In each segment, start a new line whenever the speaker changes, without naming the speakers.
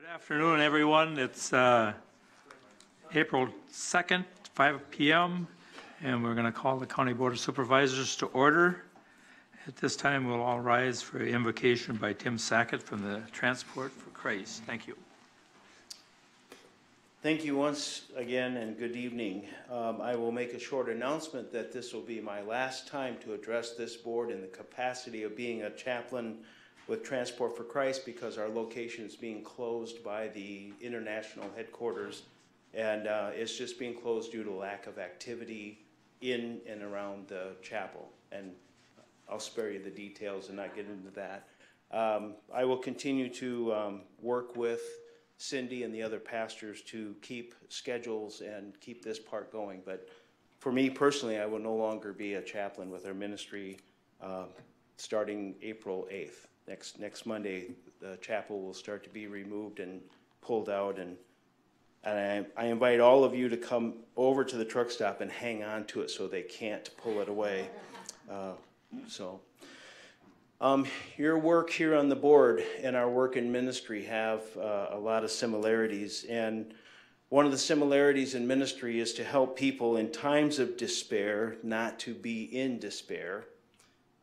Good afternoon, everyone. It's April 2nd, 5 p.m., and we're going to call the County Board of Supervisors to order. At this time, we'll all rise for invocation by Tim Sackett from the Transport for Christ. Thank you.
Thank you once again, and good evening. I will make a short announcement that this will be my last time to address this board in the capacity of being a chaplain with Transport for Christ, because our location is being closed by the international headquarters, and it's just being closed due to lack of activity in and around the chapel. And I'll spare you the details and not get into that. I will continue to work with Cindy and the other pastors to keep schedules and keep this part going. But for me personally, I will no longer be a chaplain with our ministry starting April 8th. Next Monday, the chapel will start to be removed and pulled out, and I invite all of you to come over to the truck stop and hang on to it so they can't pull it away. Your work here on the board and our work in ministry have a lot of similarities, and one of the similarities in ministry is to help people in times of despair not to be in despair.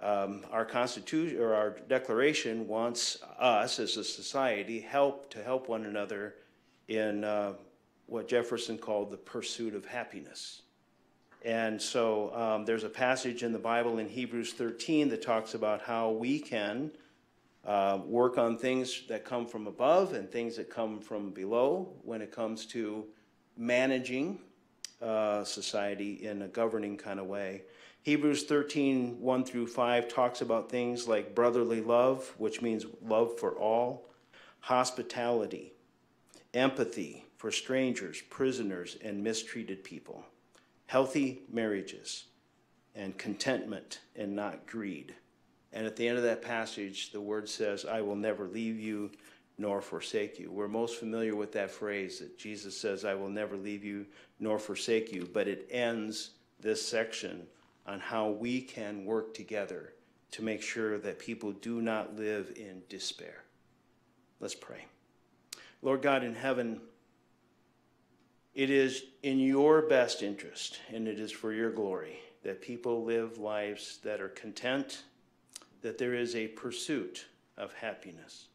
Our Constitution, or our Declaration, wants us as a society to help one another in what Jefferson called the pursuit of happiness. And so there's a passage in the Bible in Hebrews 13 that talks about how we can work on things that come from above and things that come from below when it comes to managing society in a governing kind of way. Hebrews 13, 1 through 5 talks about things like brotherly love, which means love for all, hospitality, empathy for strangers, prisoners, and mistreated people, healthy marriages, and contentment and not greed. And at the end of that passage, the word says, I will never leave you nor forsake you. We're most familiar with that phrase that Jesus says, I will never leave you nor forsake you, but it ends this section on how we can work together to make sure that people do not live in despair. Let's pray. Lord God in heaven, it is in your best interest, and it is for your glory, that people live lives that are content, that there is a pursuit of happiness,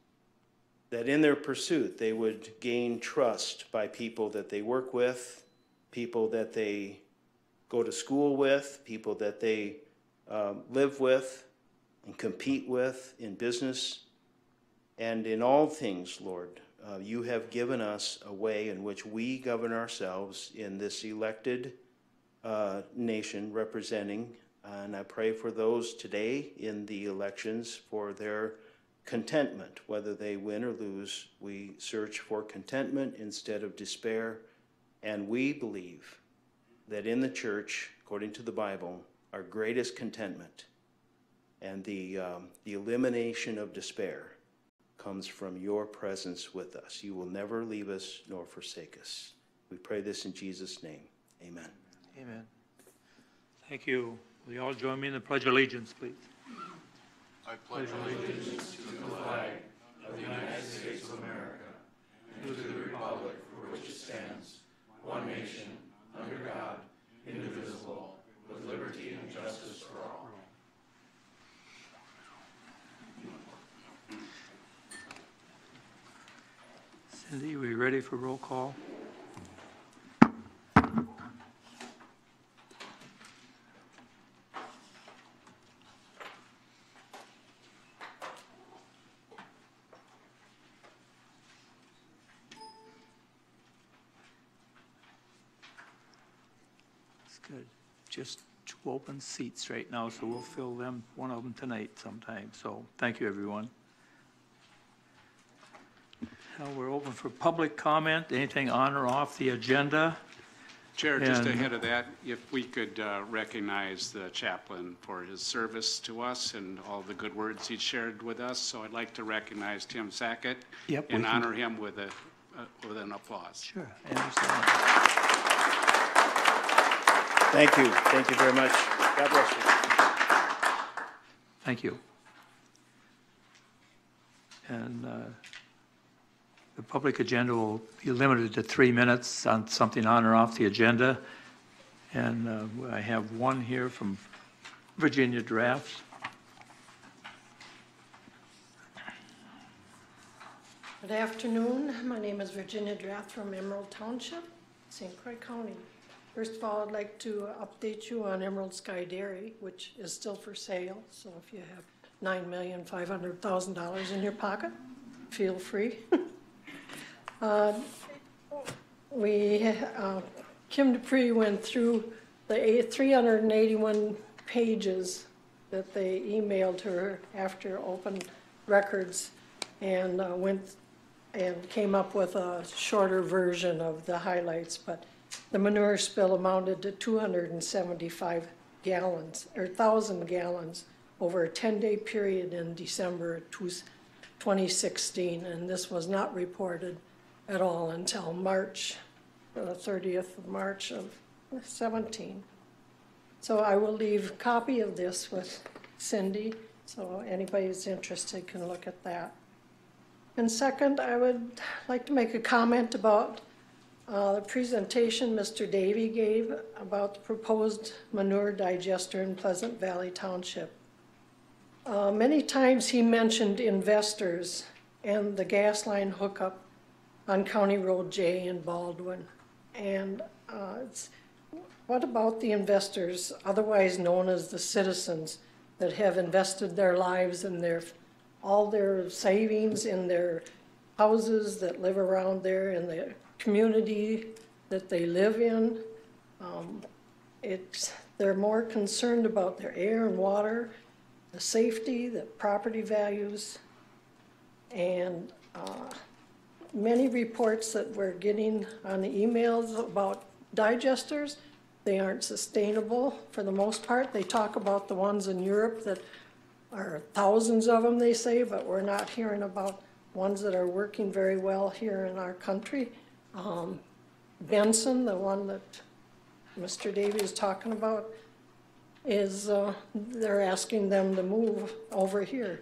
that in their pursuit they would gain trust by people that they work with, people that they go to school with, people that they live with and compete with in business. And in all things, Lord, you have given us a way in which we govern ourselves in this elected nation representing. And I pray for those today in the elections for their contentment, whether they win or lose. We search for contentment instead of despair. And we believe that in the church, according to the Bible, our greatest contentment and the elimination of despair comes from your presence with us. You will never leave us nor forsake us. We pray this in Jesus' name. Amen.
Amen. Thank you. Will you all join me in the Pledge of Allegiance, please?
I pledge allegiance to the flag of the United States of America and to the republic for which it stands, one nation, under God, indivisible, with liberty and justice for all.
Cindy, are we ready for roll call? Good. Just 2 open seats right now, so we'll fill them, one of them tonight sometime. So thank you, everyone. Now we're open for public comment. Anything on or off the agenda?
Chair, just ahead of that, if we could recognize the chaplain for his service to us and all the good words he shared with us. So I'd like to recognize Tim Sackett and honor him with an applause.
Sure, I understand.
Thank you. Thank you very much. God bless you.
Thank you. And The public agenda will be limited to 3 minutes on something on or off the agenda. And I have one here from Virginia Draft.
Good afternoon. My name is Virginia Draft from Emerald Township, St. Croix County. First of all, I'd like to update you on Emerald Sky Dairy, which is still for sale. So if you have $9,500,000 in your pocket, feel free. Kim Dupree went through the 381 pages that they emailed her after open records and went and came up with a shorter version of the highlights, but the manure spill amounted to 275 gallons, or 1,000 gallons, over a 10-day period in December 2016, and this was not reported at all until March, the 30th of March of 17. So I will leave a copy of this with Cindy, so anybody who's interested can look at that. And second, I would like to make a comment about the presentation Mr. Davy gave about the proposed manure digester in Pleasant Valley Township. Many times he mentioned investors and the gas line hookup on County Road J in Baldwin. And what about the investors, otherwise known as the citizens, that have invested their lives and all their savings in their houses that live around there in the community that they live in? They're more concerned about their air and water, the safety, the property values, and many reports that we're getting on the emails about digesters, they aren't sustainable for the most part. They talk about the ones in Europe that are thousands of them, they say, but we're not hearing about ones that are working very well here in our country. Benson, the one that Mr. Davy is talking about, is they're asking them to move over here.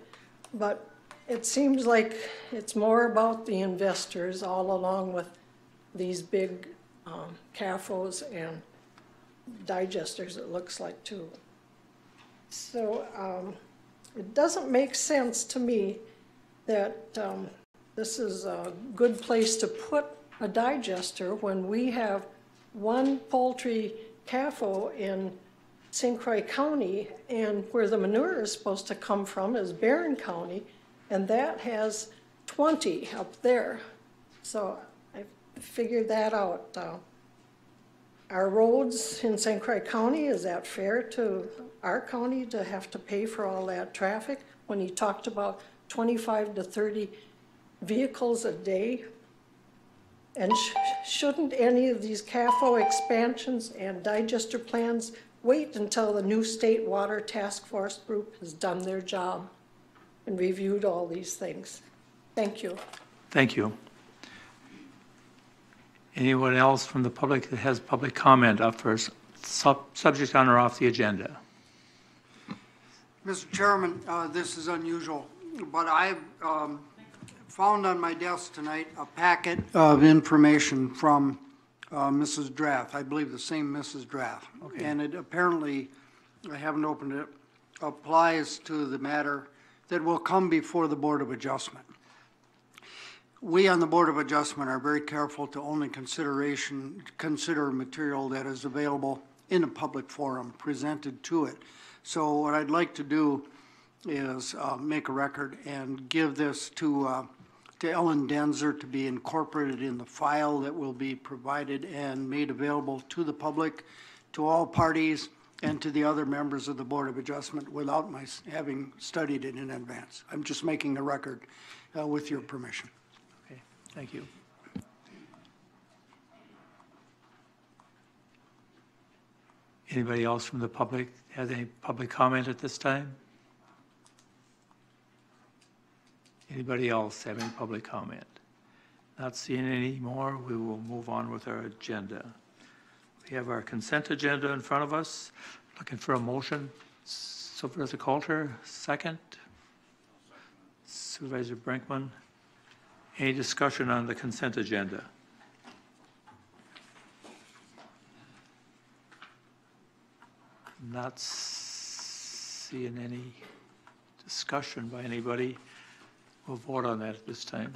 But it seems like it's more about the investors all along with these big CAFOs and digesters, it looks like too. So it doesn't make sense to me that this is a good place to put a digester when we have one poultry CAFO in St. Croix County, and where the manure is supposed to come from is Barron County, and that has 20 up there. So I figured that out. Our roads in St. Croix County, is that fair to our county to have to pay for all that traffic when he talked about 25 to 30 vehicles a day? And shouldn't any of these CAFO expansions and digester plans wait until the new State Water Task Force group has done their job and reviewed all these things? Thank you.
Thank you. Anyone else from the public that has public comment up for subject on or off the agenda?
Mr. Chairman, this is unusual, but I've found on my desk tonight a packet of information from Mrs. Draft, I believe the same Mrs. Draft. Okay. And it apparently, I haven't opened it, applies to the matter that will come before the Board of Adjustment. We on the Board of Adjustment are very careful to only consider material that is available in a public forum presented to it. So what I'd like to do is make a record and give this to Ellen Denzer to be incorporated in the file that will be provided and made available to the public, to all parties, and to the other members of the Board of Adjustment without my having studied it in advance. I'm just making the record with your permission.
Okay, thank you. Anybody else from the public has any public comment at this time? Anybody else have any public comment? Not seeing any more, we will move on with our agenda. We have our consent agenda in front of us. Looking for a motion. Supervisor Coulter, second. Supervisor Brinkman. Any discussion on the consent agenda? Not seeing any discussion by anybody. We'll vote on that at this time.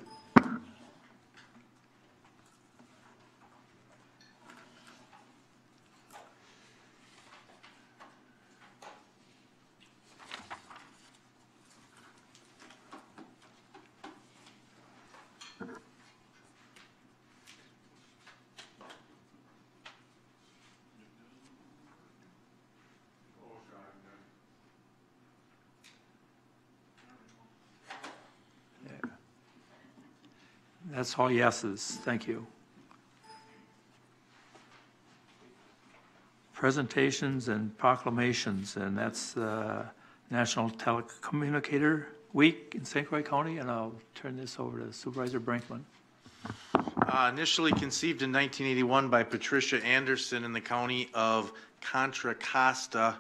That's all yeses. Thank you. Presentations and proclamations, and that's National Telecommunicator Week in St. Croix County, and I'll turn this over to Supervisor Brinkman.
Initially conceived in 1981 by Patricia Anderson in the county of Contra Costa,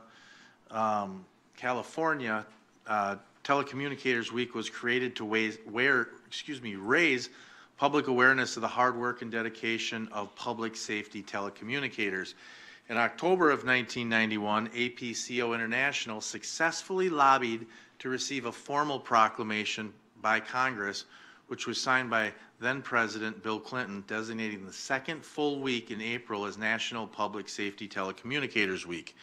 California, Telecommunicators Week was created to raise public awareness of the hard work and dedication of public safety telecommunicators. In October of 1991, APCO International successfully lobbied to receive a formal proclamation by Congress, which was signed by then-President Bill Clinton, designating the second full week in April as National Public Safety Telecommunicators Week.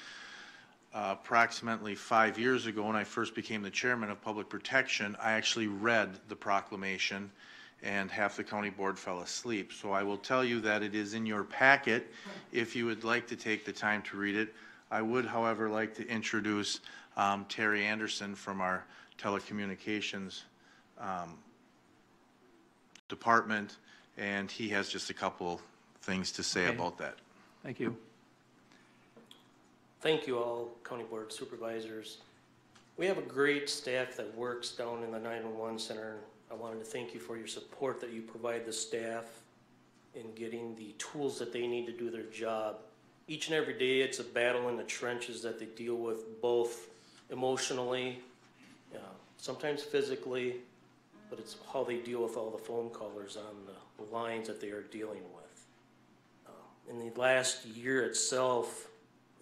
Approximately 5 years ago, when I first became the chairman of Public Protection, I actually read the proclamation, and half the county board fell asleep. So I will tell you that it is in your packet if you would like to take the time to read it. I would, however, like to introduce Terry Anderson from our telecommunications department, and he has just a couple things to say about that.
Thank you.
Thank you all, County Board Supervisors. We have a great staff that works down in the 911 center. I wanted to thank you for your support that you provide the staff in getting the tools that they need to do their job. Each and every day it's a battle in the trenches that they deal with, both emotionally, sometimes physically, but it's how they deal with all the phone callers on the lines that they are dealing with. In the last year itself,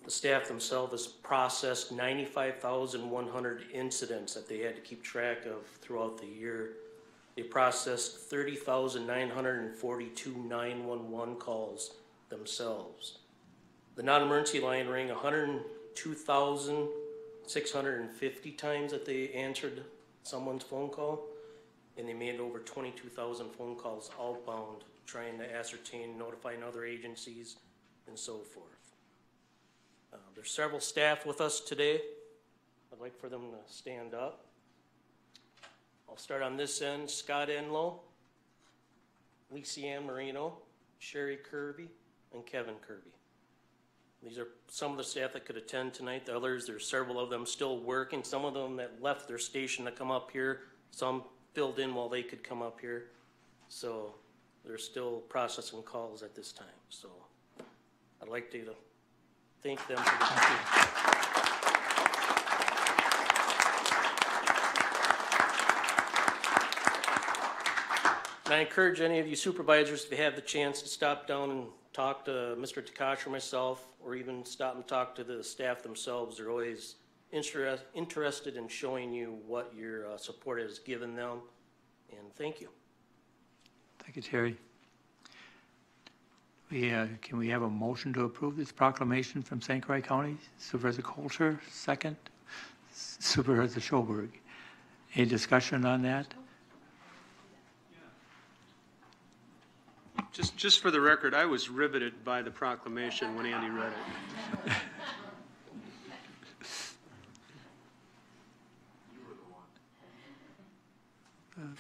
the staff themselves has processed 95,100 incidents that they had to keep track of throughout the year. They processed 30,942 911 calls themselves. The non-emergency line rang 102,650 times that they answered someone's phone call, and they made over 22,000 phone calls outbound trying to ascertain, notifying other agencies, and so forth. There's several staff with us today. I'd like for them to stand up. I'll start on this end. Scott Enlow, Lisa Ann Marino, Sherry Kirby, and Kevin Kirby. These are some of the staff that could attend tonight. The others, there's several of them still working. Some of them that left their station to come up here. Some filled in while they could come up here. So they're still processing calls at this time. So I'd like to thank them for the And I encourage any of you supervisors, if you have the chance, to stop down and talk to Mr. Takash or myself, or even stop and talk to the staff themselves. They're always interested in showing you what your support has given them. And thank you.
Thank you, Terry. Can we have a motion to approve this proclamation from St. Croix County? Supervisor Coulter, second. Supervisor Schoberg. Any discussion on that?
Just for the record, I was riveted by the proclamation when Andy read it.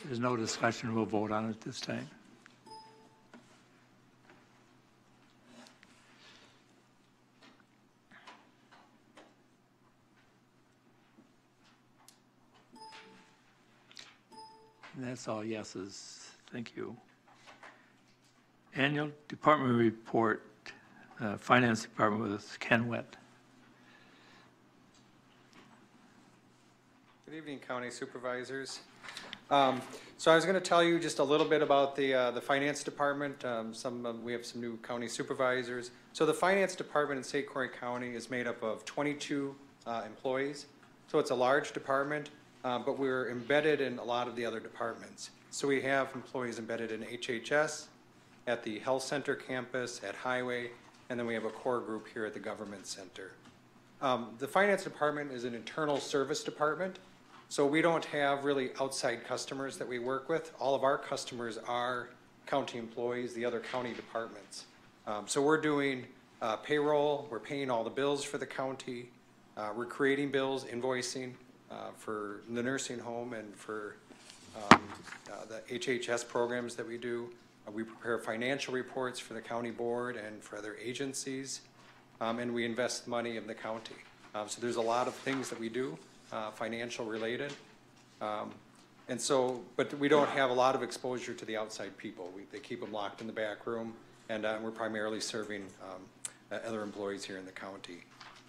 There's no discussion. We'll vote on it this time. And that's all yeses. Thank you. Annual Department Report, Finance Department with Ken Wett.
Good evening, County Supervisors. So I was going to tell you just a little bit about the finance department. We have some new county supervisors. So the finance department in St. Croix County is made up of 22 employees. So it's a large department, but we're embedded in a lot of the other departments. So we have employees embedded in HHS, at the health center campus, at highway, and then we have a core group here at the government center. The finance department is an internal service department. So we don't have really outside customers that we work with. All of our customers are county employees, the other county departments. So we're doing payroll, we're paying all the bills for the county, we're creating bills, invoicing for the nursing home and for the HHS programs that we do. We prepare financial reports for the county board and for other agencies, and we invest money in the county. So there's a lot of things that we do. Financial related. And so, but we don't have a lot of exposure to the outside people. They keep them locked in the back room, and we're primarily serving other employees here in the county.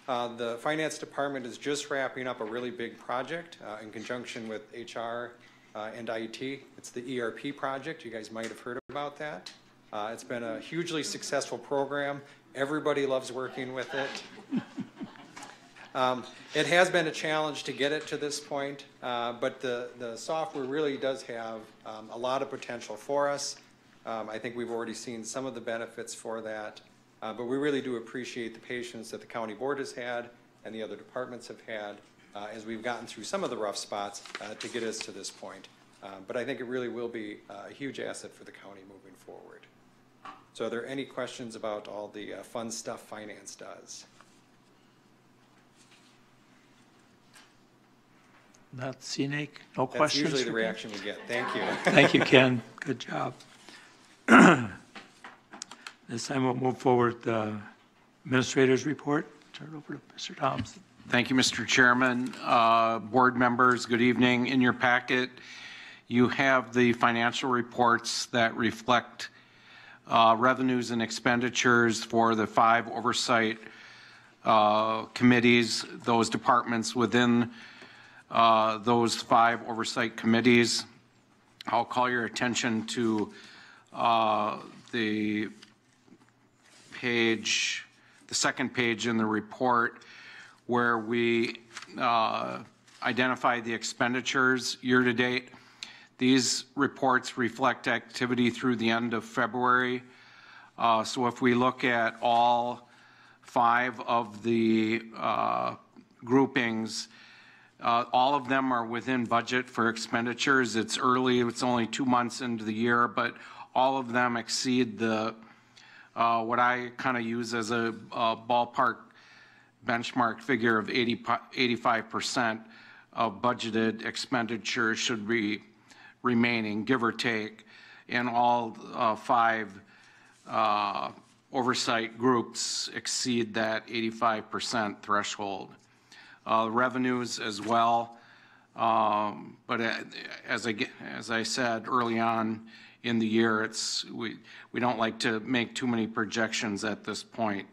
The finance department is just wrapping up a really big project in conjunction with HR and IT. It's the ERP project. You guys might have heard about that. It's been a hugely successful program. Everybody loves working with it. It has been a challenge to get it to this point, but the software really does have a lot of potential for us. I think we've already seen some of the benefits for that, but we really do appreciate the patience that the county board has had and the other departments have had as we've gotten through some of the rough spots to get us to this point. But I think it really will be a huge asset for the county moving forward. So are there any questions about all the fun stuff finance does?
Not scenic, no
That's
questions?
usually the
for Ken?
reaction we get. Thank you.
Thank you, Ken. Good job. This time we'll move forward with the administrator's report. Turn it over to Mr. Thompson.
Thank you, Mr. Chairman. Board members, good evening. In your packet, you have the financial reports that reflect revenues and expenditures for the 5 oversight committees, those departments within those 5 oversight committees. I'll call your attention to the second page in the report where we identify the expenditures year to date. These reports reflect activity through the end of February. So if we look at all 5 of the groupings, all of them are within budget for expenditures. It's early, it's only 2 months into the year, but all of them exceed the what I kind of use as a ballpark benchmark figure of 85% of budgeted expenditures should be remaining, give or take, and all 5 oversight groups exceed that 85% threshold. Revenues as well, but as I said early on in the year, we don't like to make too many projections at this point.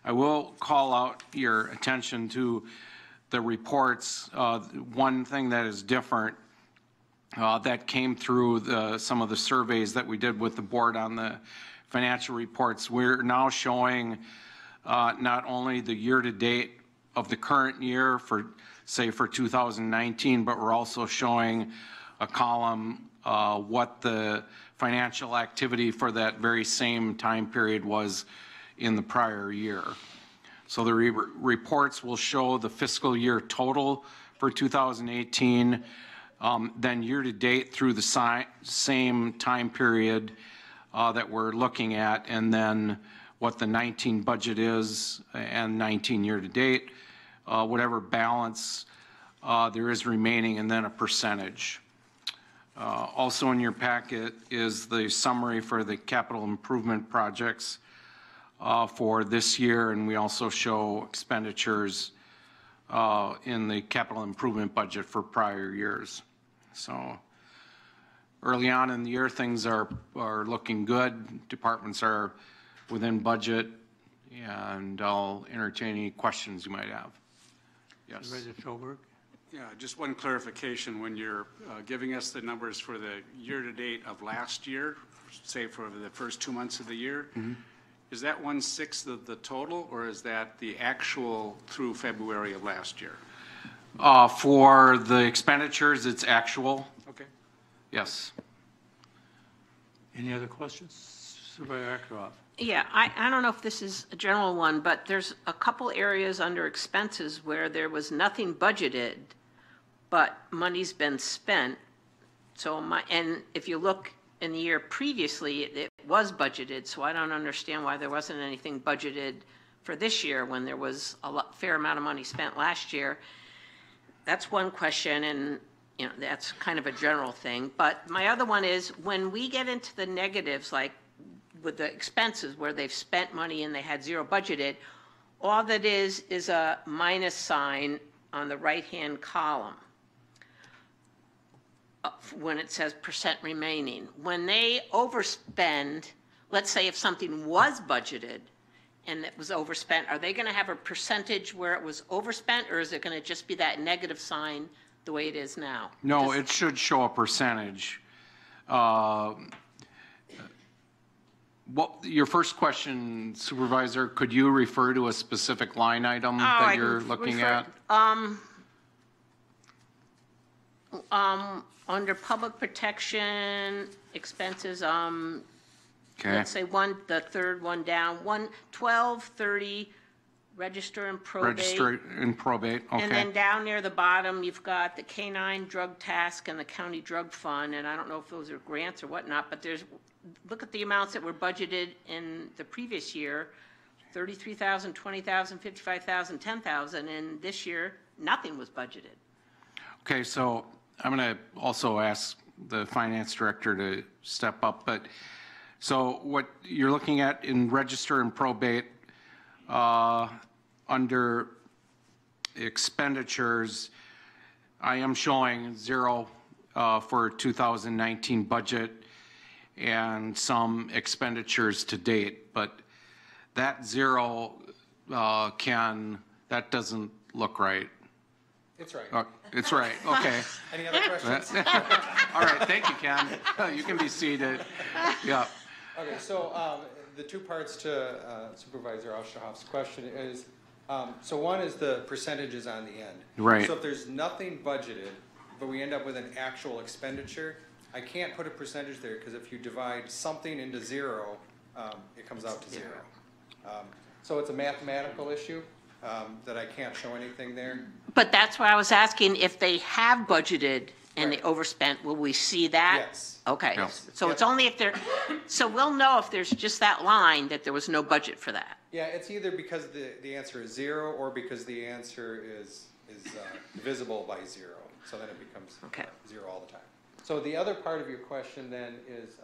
I will call out your attention to the reports. One thing that is different that came through some of the surveys that we did with the board on the financial reports, we're now showing not only the year-to-date of the current year for 2019, but we're also showing a column what the financial activity for that very same time period was in the prior year. So the reports will show the fiscal year total for 2018, then year-to-date through the same time period that we're looking at, and then what the 19 budget is and 19 year-to-date, whatever balance there is remaining, and then a percentage. Also in your packet is the summary for the capital improvement projects for this year, and we also show expenditures in the capital improvement budget for prior years. So early on in the year, things are looking good. Departments are within budget, and I'll entertain any questions you might have. Yes.
Supervisor Schoberg?
Yeah, just one clarification. When you're giving us the numbers for the year-to-date of last year, say for the first 2 months of the year, is that 1/6 of the total, or is that the actual through February of last year?
For the expenditures, it's actual,
Okay.
yes.
Any other questions? Supervisor Ackroff?
Yeah, I don't know if this is a general one, but there's a couple areas under expenses where there was nothing budgeted, but money's been spent. So and if you look in the year previously, it was budgeted, so I don't understand why there wasn't anything budgeted for this year when there was a fair amount of money spent last year. That's one question, and that's kind of a general thing. But my other one is, when we get into the negatives, like with the expenses where they've spent money and they had zero budgeted, all that is a minus sign on the right-hand column when it says percent remaining. When they overspend, let's say if something was budgeted and it was overspent, are they going to have a percentage where it was overspent, or is it going to just be that negative sign the way it is now?
No, it should show a percentage. Your first question, Supervisor, could you refer to a specific line item that you're looking at?
Under public protection expenses,
Okay.
let's say the third one down, 1230, register and probate.
Register and probate,
And then
okay.
down near the bottom, you've got the Canine Drug Task and the County Drug Fund, and I don't know if those are grants or whatnot, but look at the amounts that were budgeted in the previous year, 33,000, 20,000, 55,000, 10,000, and this year, nothing was budgeted.
Okay, so I'm going to also ask the finance director to step up, but so what you're looking at in register and probate, under expenditures, I am showing zero for 2019 budget and some expenditures to date, but that zero that doesn't look right.
It's right.
It's right, okay.
Any other questions?
All right, thank you, Ken. You can be seated. Yeah.
Okay, so the two parts to Supervisor Ostrohoff's question is, so one is the percentages on the end.
Right.
So if there's nothing budgeted, but we end up with an actual expenditure, I can't put a percentage there, because if you divide something into zero, it comes out to zero. So it's a mathematical issue that I can't show anything there.
But that's why I was asking, if they have budgeted and they overspent, will we see that?
Yes.
Okay,
Yeah.
so it's only if so we'll know if there's just that line that there was no budget for that.
Yeah, it's either because the answer is zero, or because the answer is divisible by zero. So then it becomes zero all the time. So the other part of your question then is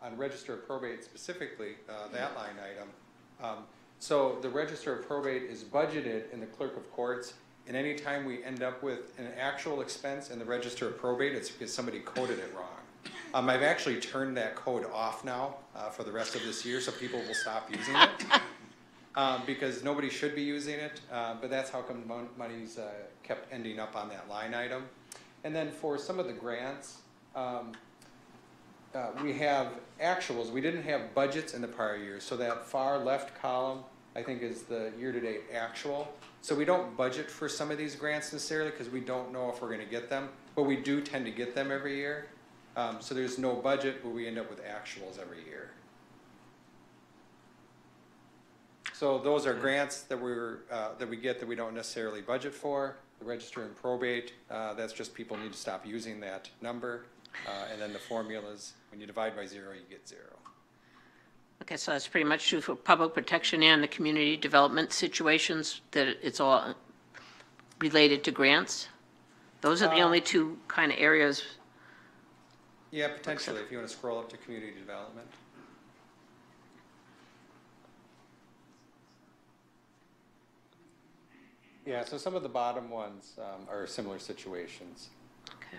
on register of probate specifically, that line item. So the register of probate is budgeted in the clerk of courts, and anytime we end up with an actual expense in the register of probate, it's because somebody coded it wrong. I've actually turned that code off now for the rest of this year, so people will stop using it. Because nobody should be using it, but that's how come money's kept ending up on that line item. And then for some of the grants, we have actuals. We didn't have budgets in the prior year, so that far left column, I think, is the year-to-date actual. So we don't budget for some of these grants necessarily, because we don't know if we're going to get them, but we do tend to get them every year. So there's no budget, but we end up with actuals every year. So those are grants that we get that we don't necessarily budget for. The register and probate, that's just people need to stop using that number. And then the formulas, when you divide by zero, you get zero.
Okay, so that's pretty much true for public protection and the community development situations, that it's all related to grants? Those are the only two kind of areas.
Yeah, potentially, if you want to scroll up to community development. Yeah, so some of the bottom ones are similar situations.
Okay.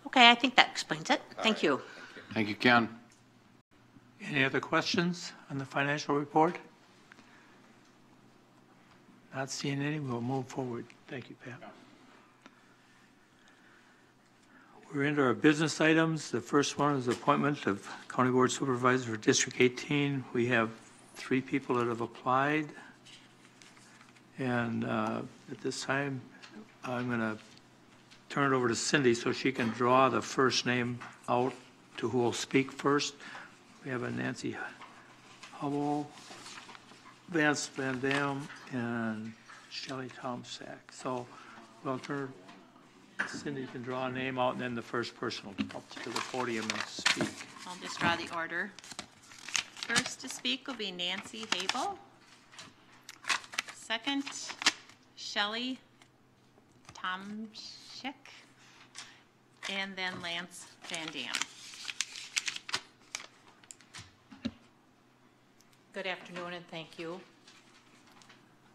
Okay, I think that explains it. Thank you.
Thank you, Ken.
Any other questions on the financial report? Not seeing any, we'll move forward. Thank you, Pat. We're into our business items. The first one is appointment of County Board Supervisor for District 18. We have 3 people that have applied. And at this time, I'm going to turn it over to Cindy so she can draw the first name out to who will speak first. We have a Nancy Hubble, Vance Van Dam, and Shelley Tomsack. So we'll turn, Cindy can draw a name out, and then the first person will come up to the podium and speak.
I'll just draw the order. First to speak will be Nancy Habel. Second, Shelley Tomschick. And then Lance Van Dam.
Good afternoon and thank you.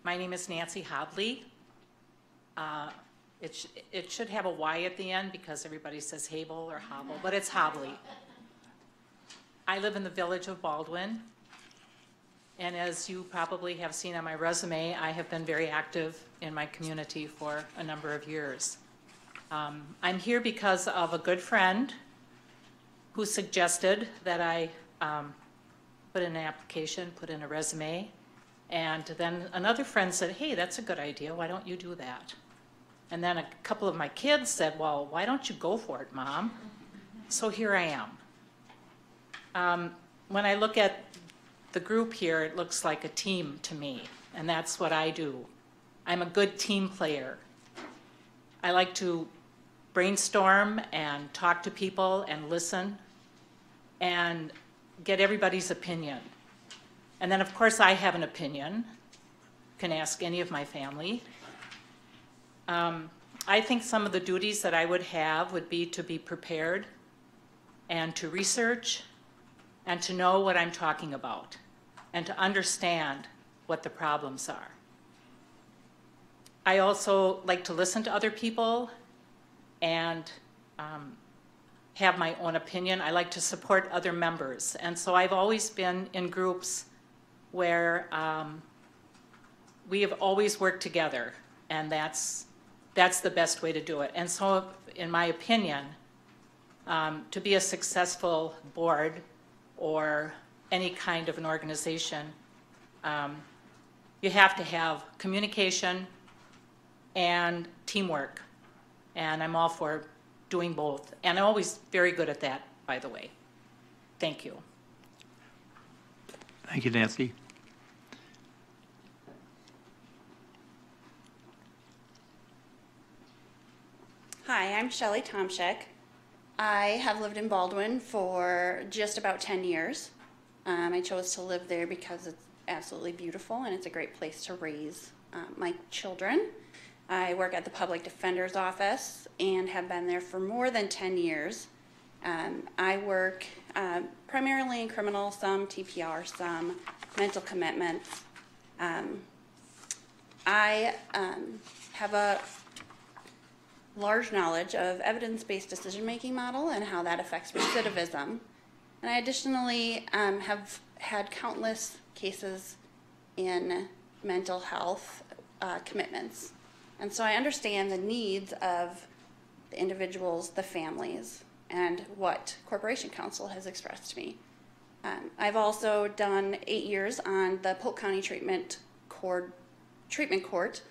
My name is Nancy Hobley. It should have a Y at the end because everybody says Habel or Hobble, but it's Hobley. I live in the village of Baldwin, and as you probably have seen on my resume, I have been very active in my community for a number of years. I'm here because of a good friend who suggested that I put in an application, put in a resume, and then another friend said, hey, that's a good idea, why don't you do that? And then a couple of my kids said, well, why don't you go for it, Mom? So here I am. When I look at the group here, it looks like a team to me, and that's what I do. I'm a good team player. I like to brainstorm and talk to people and listen and get everybody's opinion. And then, of course, I have an opinion. You can ask any of my family. I think some of the duties that I would have would be to be prepared and to research and to know what I'm talking about and to understand what the problems are. I also like to listen to other people and have my own opinion. I like to support other members. And so I've always been in groups where we have always worked together, and that's the best way to do it. And so, in my opinion, to be a successful board or any kind of an organization, you have to have communication and teamwork. And I'm all for doing both. And I'm always very good at that, by the way. Thank you.
Thank you, Nancy.
Hi, I'm Shelley Tomschick. I have lived in Baldwin for just about 10 years. I chose to live there because it's absolutely beautiful and it's a great place to raise my children. I work at the Public Defender's Office and have been there for more than 10 years. I work primarily in criminal, some TPR, some mental commitments. I have a large knowledge of evidence-based decision-making model and how that affects recidivism. And I additionally have had countless cases in mental health commitments. And so I understand the needs of the individuals, the families, and what Corporation Counsel has expressed to me. I've also done 8 years on the Polk County Treatment Court.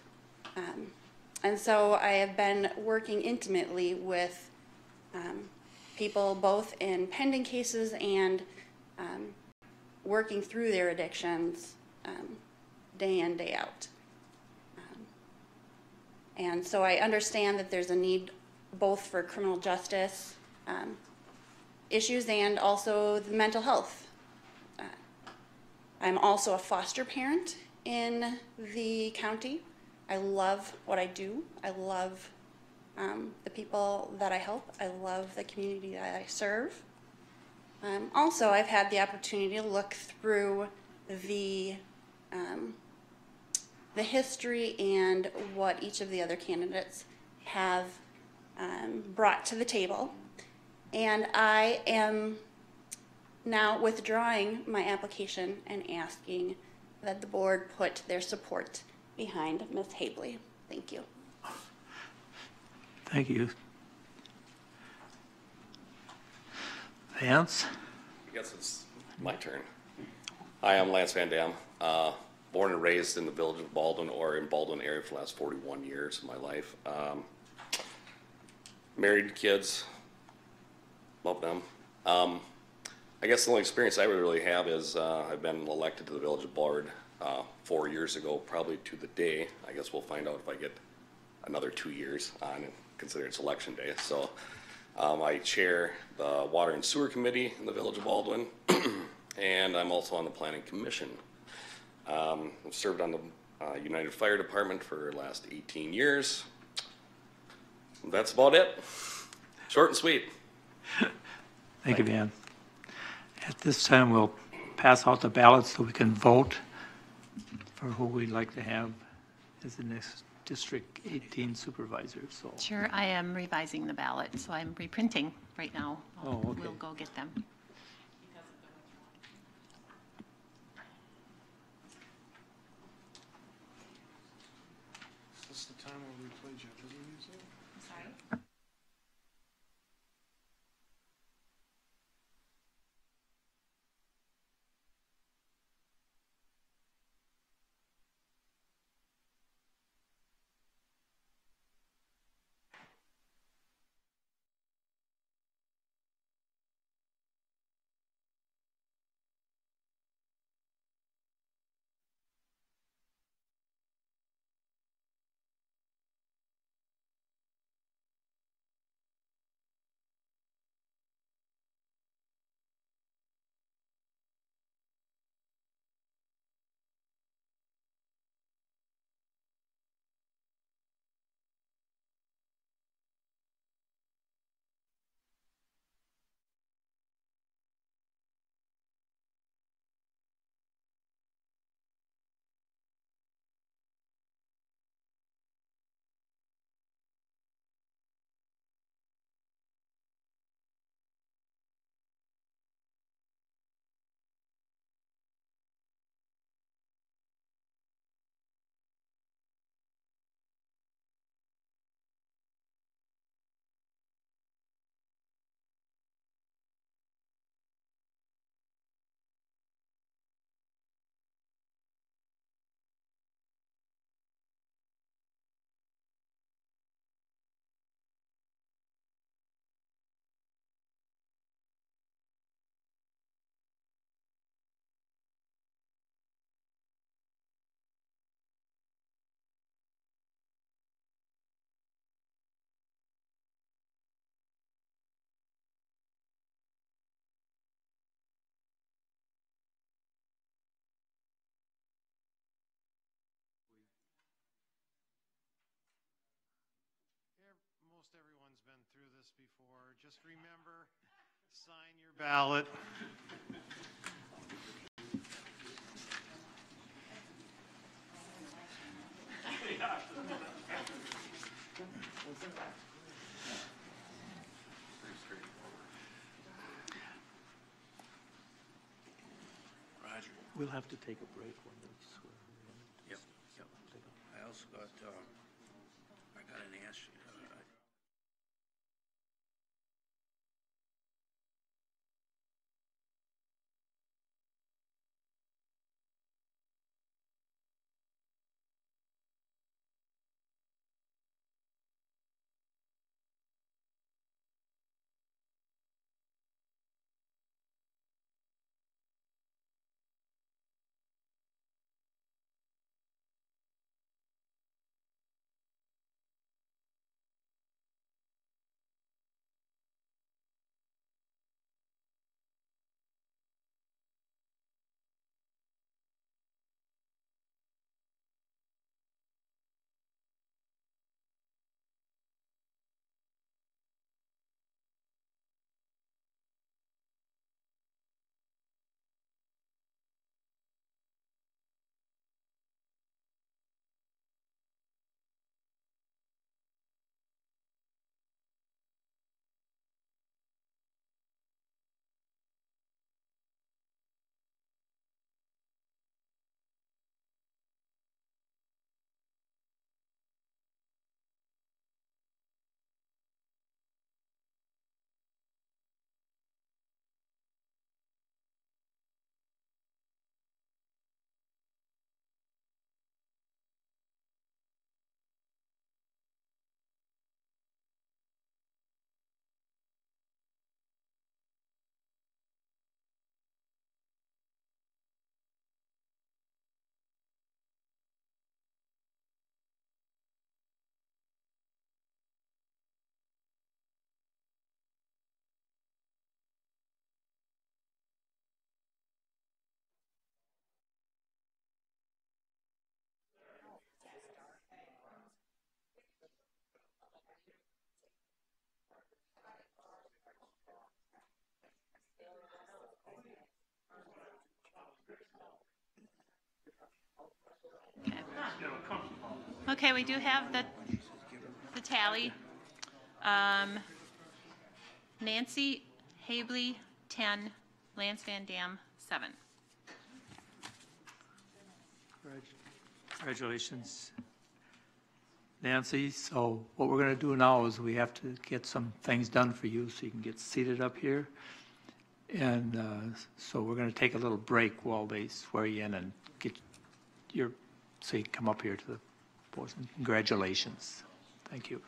And so I have been working intimately with people both in pending cases and working through their addictions day in, day out. And so I understand that there's a need both for criminal justice issues and also the mental health. I'm also a foster parent in the county. I love what I do. I love the people that I help. I love the community that I serve. Also, I've had the opportunity to look through the history and what each of the other candidates have brought to the table. And I am now withdrawing my application and asking that the board put their support behind Ms. Habley. Thank you.
Thank you. Vance?
I guess it's my turn. Hi, I'm Lance Van Dam. Born and raised in the village of Baldwin or in Baldwin area for the last 41 years of my life. Married, kids, love them. I guess the only experience I really have is I've been elected to the village board 4 years ago, probably to the day. I guess we'll find out if I get another 2 years on, considering it's election day. So I chair the Water and Sewer Committee in the village of Baldwin, and I'm also on the Planning Commission. I've served on the United Fire Department for the last 18 years. That's about it. Short and sweet.
Thank you, Van. At this time, we'll pass out the ballots so we can vote for who we'd like to have as the next District 18 supervisor. So.
Sure, I am revising the ballot, so I'm reprinting right now.
Oh, okay.
We'll go get them.
Is this the time when we play Jeopardy music?
Sorry?
Most everyone's been through this before. Just remember, sign your ballot.
Roger. We'll have to take a break when this.
Yep. I also got, I got an ask.
Okay, we do have the tally. Nancy Habley, 10, Lance Van Dam, 7.
Congratulations, Nancy. So what we're going to do now is we have to get some things done for you so you can get seated up here. And so we're going to take a little break while they swear you in and get so you can come up here to the podium. Congratulations. Thank you.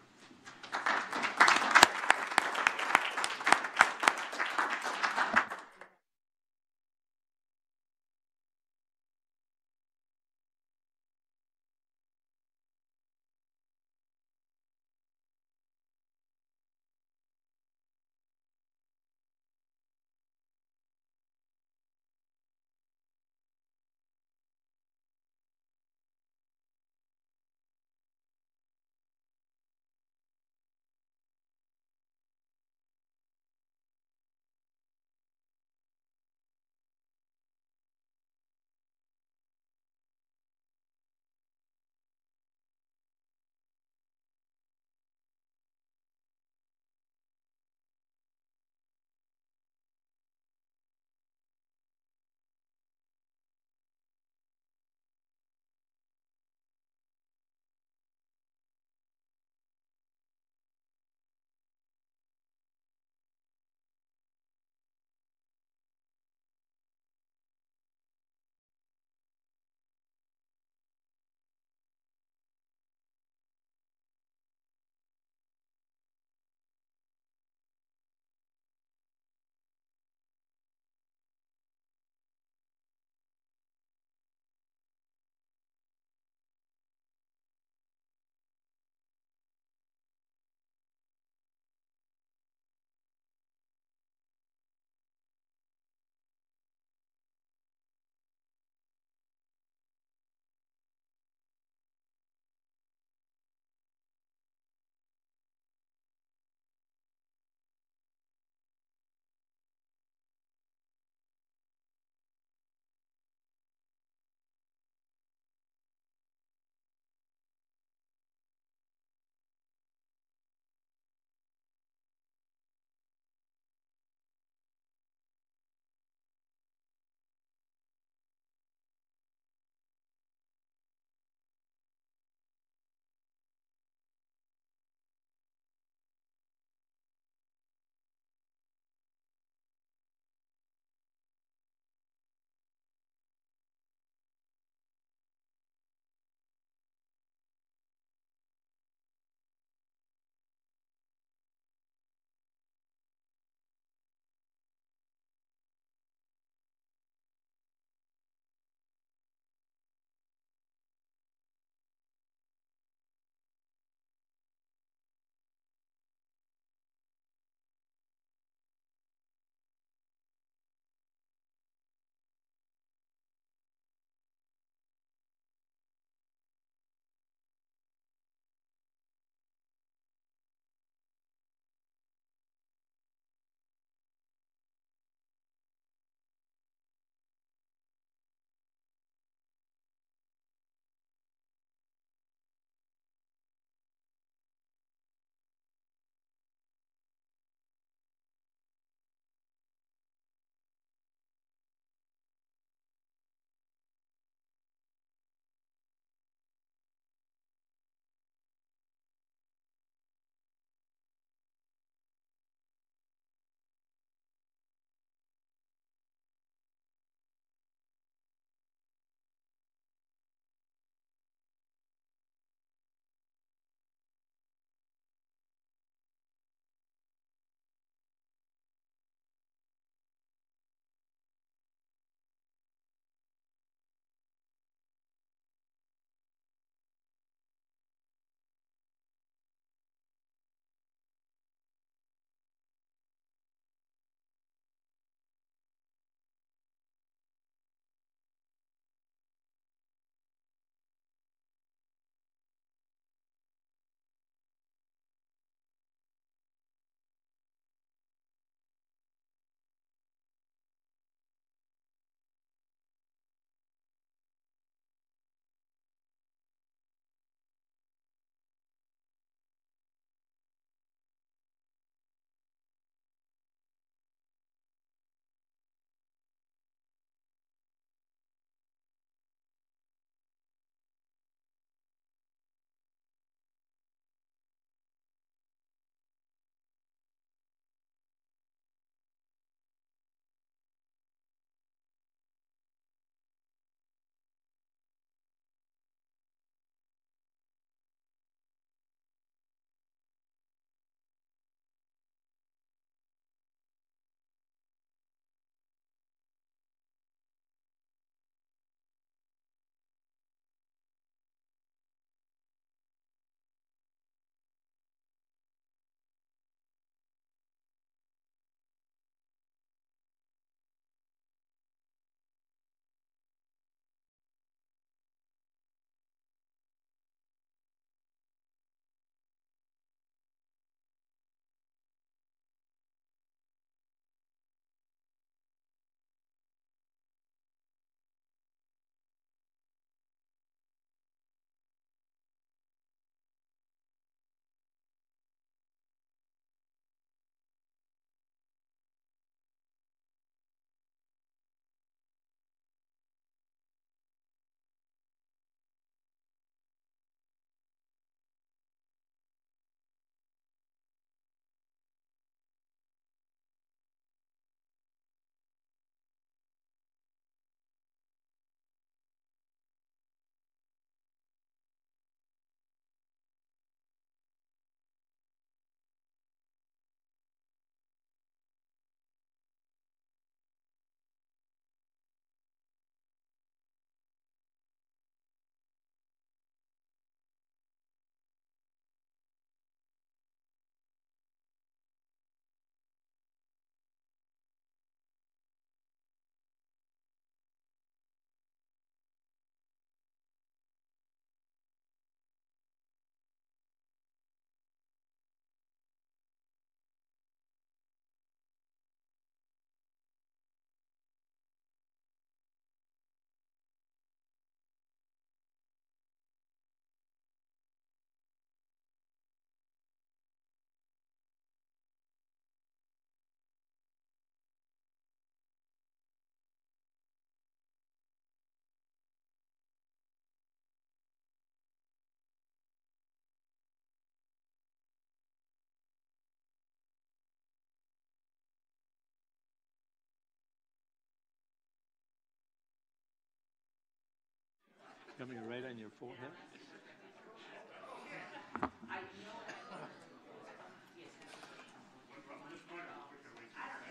You want me to write on your forehead?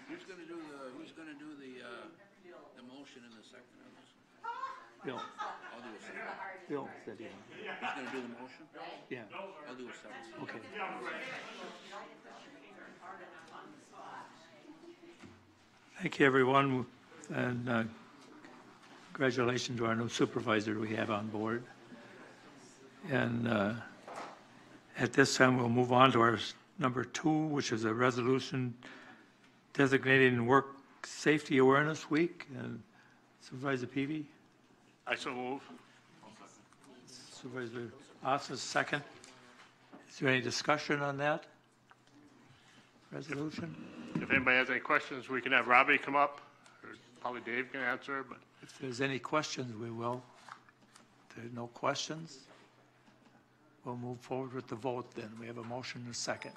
Who's gonna do the motion in the second on this?
Bill.
I'll do a second.
Bill said he.
Who's gonna do the motion?
Yeah.
I'll do a second.
Okay. Thank you, everyone, and congratulations to our new supervisor we have on board. And at this time, we'll move on to our number 2, which is a resolution designating Work Safety Awareness Week. And Supervisor Peavy?
I so move.
Supervisor Ossoff, second. Is there any discussion on that resolution?
If anybody has any questions, we can have Robbie come up, or probably Dave can answer, but
If there's any questions, we will. If there's no questions, we'll move forward with the vote then. We have a motion and a second.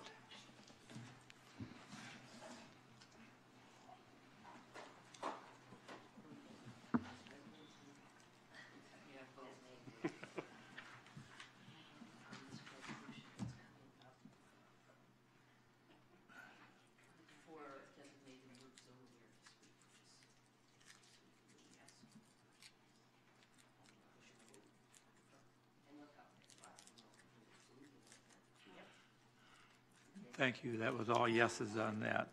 Thank you. That was all yeses on that.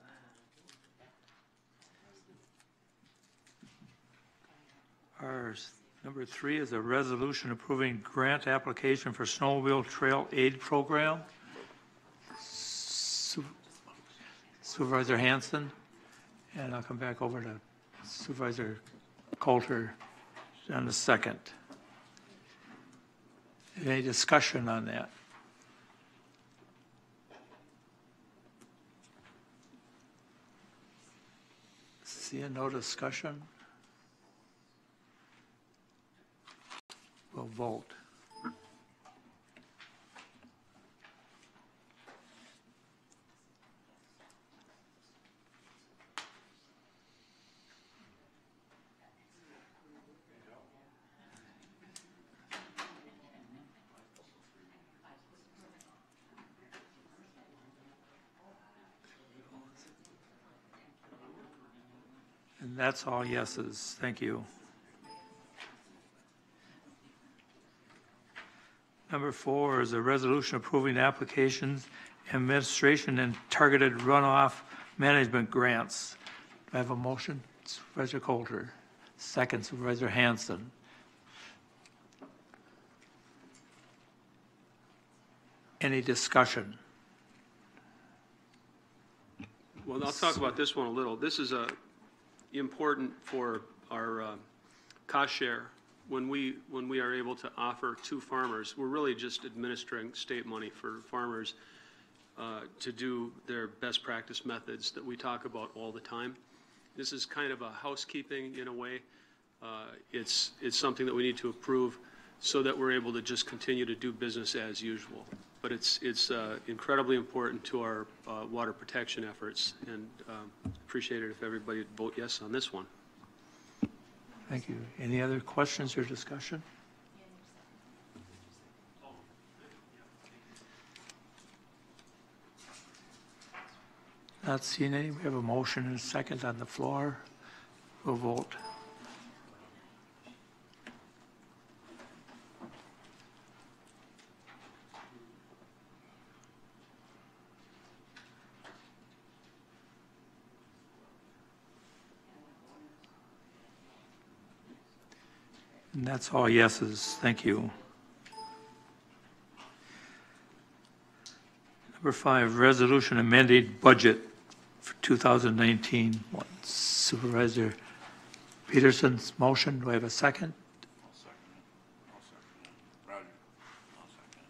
Our number 3 is a resolution approving grant application for snowmobile trail aid program. Supervisor Hanson, and I'll come back over to Supervisor Coulter in a second. Any discussion on that? Seeing no discussion, we'll vote. And that's all yeses. Thank you. Number 4 is a resolution approving applications, administration, and targeted runoff management grants. Do I have a motion? Supervisor Coulter. Second, Supervisor Hanson. Any discussion?
well, I'll talk about this one a little. This is important for our cost share. When we are able to offer to farmers, we're really just administering state money for farmers to do their best practice methods that we talk about all the time. This is kind of a housekeeping in a way. It's something that we need to approve so that we're able to just continue to do business as usual. But it's incredibly important to our water protection efforts, and appreciate it if everybody would vote yes on this one.
Thank you. Any other questions or discussion? Not seeing any. We have a motion and a second on the floor. We'll vote. And that's all yeses. Thank you. Number 5, resolution amending budget for 2019. Supervisor Peterson's motion. Do I have a second?
I'll second it. Roger. I'll second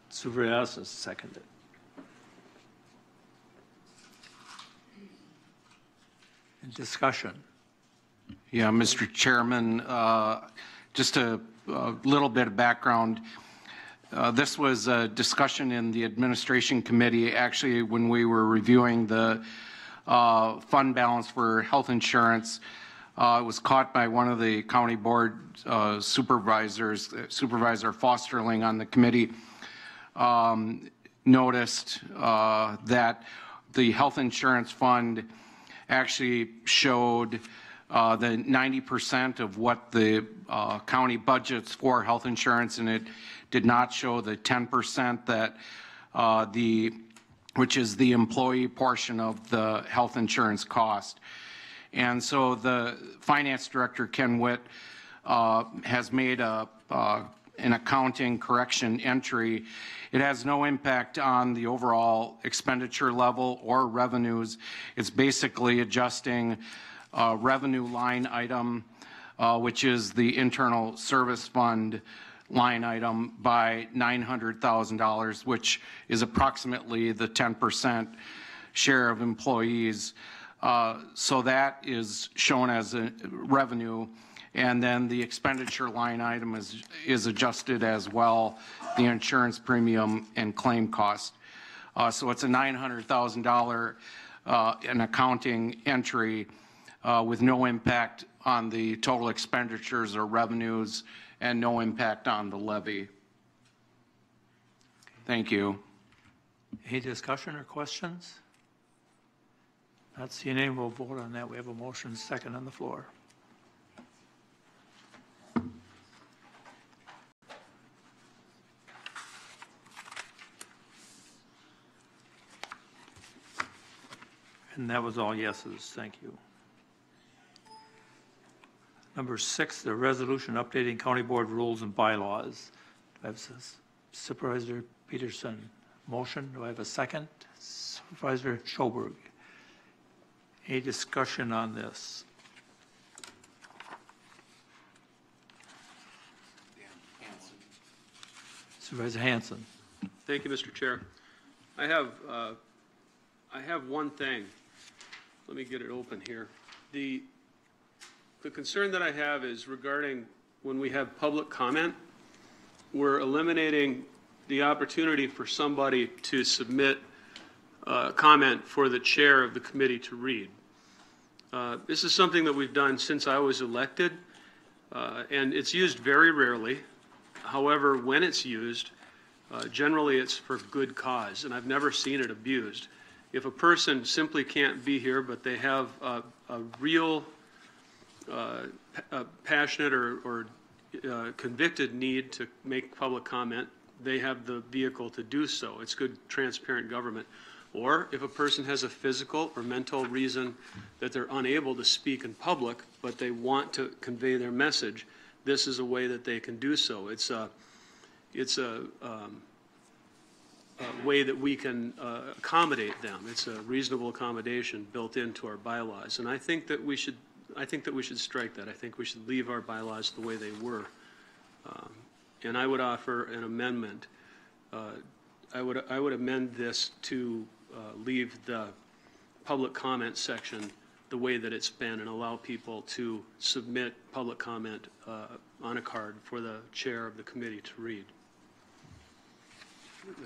it.
Supervisor Ossoff seconded. And discussion.
Yeah, Mr. Chairman, just a little bit of background. This was a discussion in the administration committee, actually, when we were reviewing the fund balance for health insurance. It was caught by one of the county board supervisors, Supervisor Fosterling on the committee, noticed that the health insurance fund actually showed the 90% of what the county budgets for health insurance, and it did not show the 10% that which is the employee portion of the health insurance cost. And so the finance director, Ken Witt, has made an accounting correction entry. It has no impact on the overall expenditure level or revenues. It's basically adjusting revenue line item, which is the internal service fund line item, by $900,000, which is approximately the 10% share of employees. So that is shown as a revenue, and then the expenditure line item is adjusted as well, the insurance premium and claim cost. So it's a $900,000 an accounting entry with no impact on the total expenditures or revenues and no impact on the levy. Thank you.
Any discussion or questions? Not seeing any, we'll vote on that. We have a motion second on the floor. And that was all yeses. Thank you. Number 6, the resolution updating county board rules and bylaws. Do I have Supervisor Peterson motion? Do I have a second? Supervisor Schoberg. Any discussion on this? Supervisor Hanson.
Thank you, Mr. Chair. I have one thing. Let me get it open here. The concern that I have is regarding when we have public comment, we're eliminating the opportunity for somebody to submit a comment for the chair of the committee to read. This is something that we've done since I was elected, and it's used very rarely. However, when it's used, generally it's for good cause, and I've never seen it abused. If a person simply can't be here, but they have a real passionate or convicted need to make public comment, they have the vehicle to do so. It's good, transparent government. Or if a person has a physical or mental reason that they're unable to speak in public, but they want to convey their message, this is a way that they can do so. It's a way that we can accommodate them. It's a reasonable accommodation built into our bylaws, and I think that we should strike that. I think we should leave our bylaws the way they were. And I would offer an amendment. I would amend this to leave the public comment section the way that it's been and allow people to submit public comment on a card for the chair of the committee to read.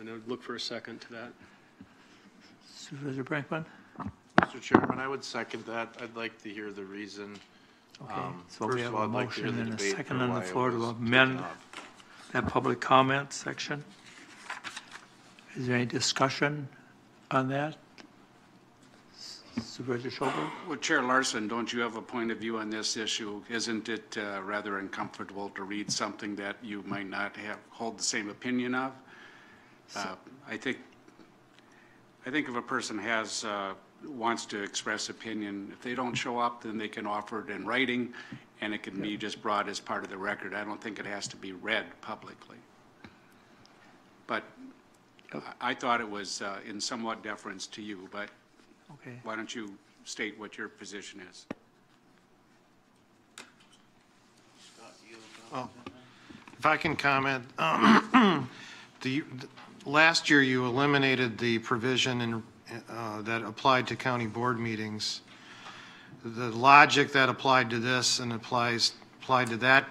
And I would look for a second to that.
Supervisor Brinkman?
Mr. Chairman, I would second that. I'd like to hear the reason.
Okay, so
first
we
of
have
all,
a
I'd like to hear
motion
the
and a
debate
second
for
on the
why it
floor to
was
amend
taken off.
that public comment section. Is there any discussion on that? Supervisor Schober?
Well, Chair Larson, don't you have a point of view on this issue? Isn't it rather uncomfortable to read something that you might not hold the same opinion of? I think if a person wants to express opinion, if they don't show up, then they can offer it in writing, and it can be just brought as part of the record. I don't think it has to be read publicly. But I thought it was in somewhat deference to you, but
okay.
Why don't you state what your position is?
Well, if I can comment, last year you eliminated the provision that applied to county board meetings. The logic that applied to this and applied to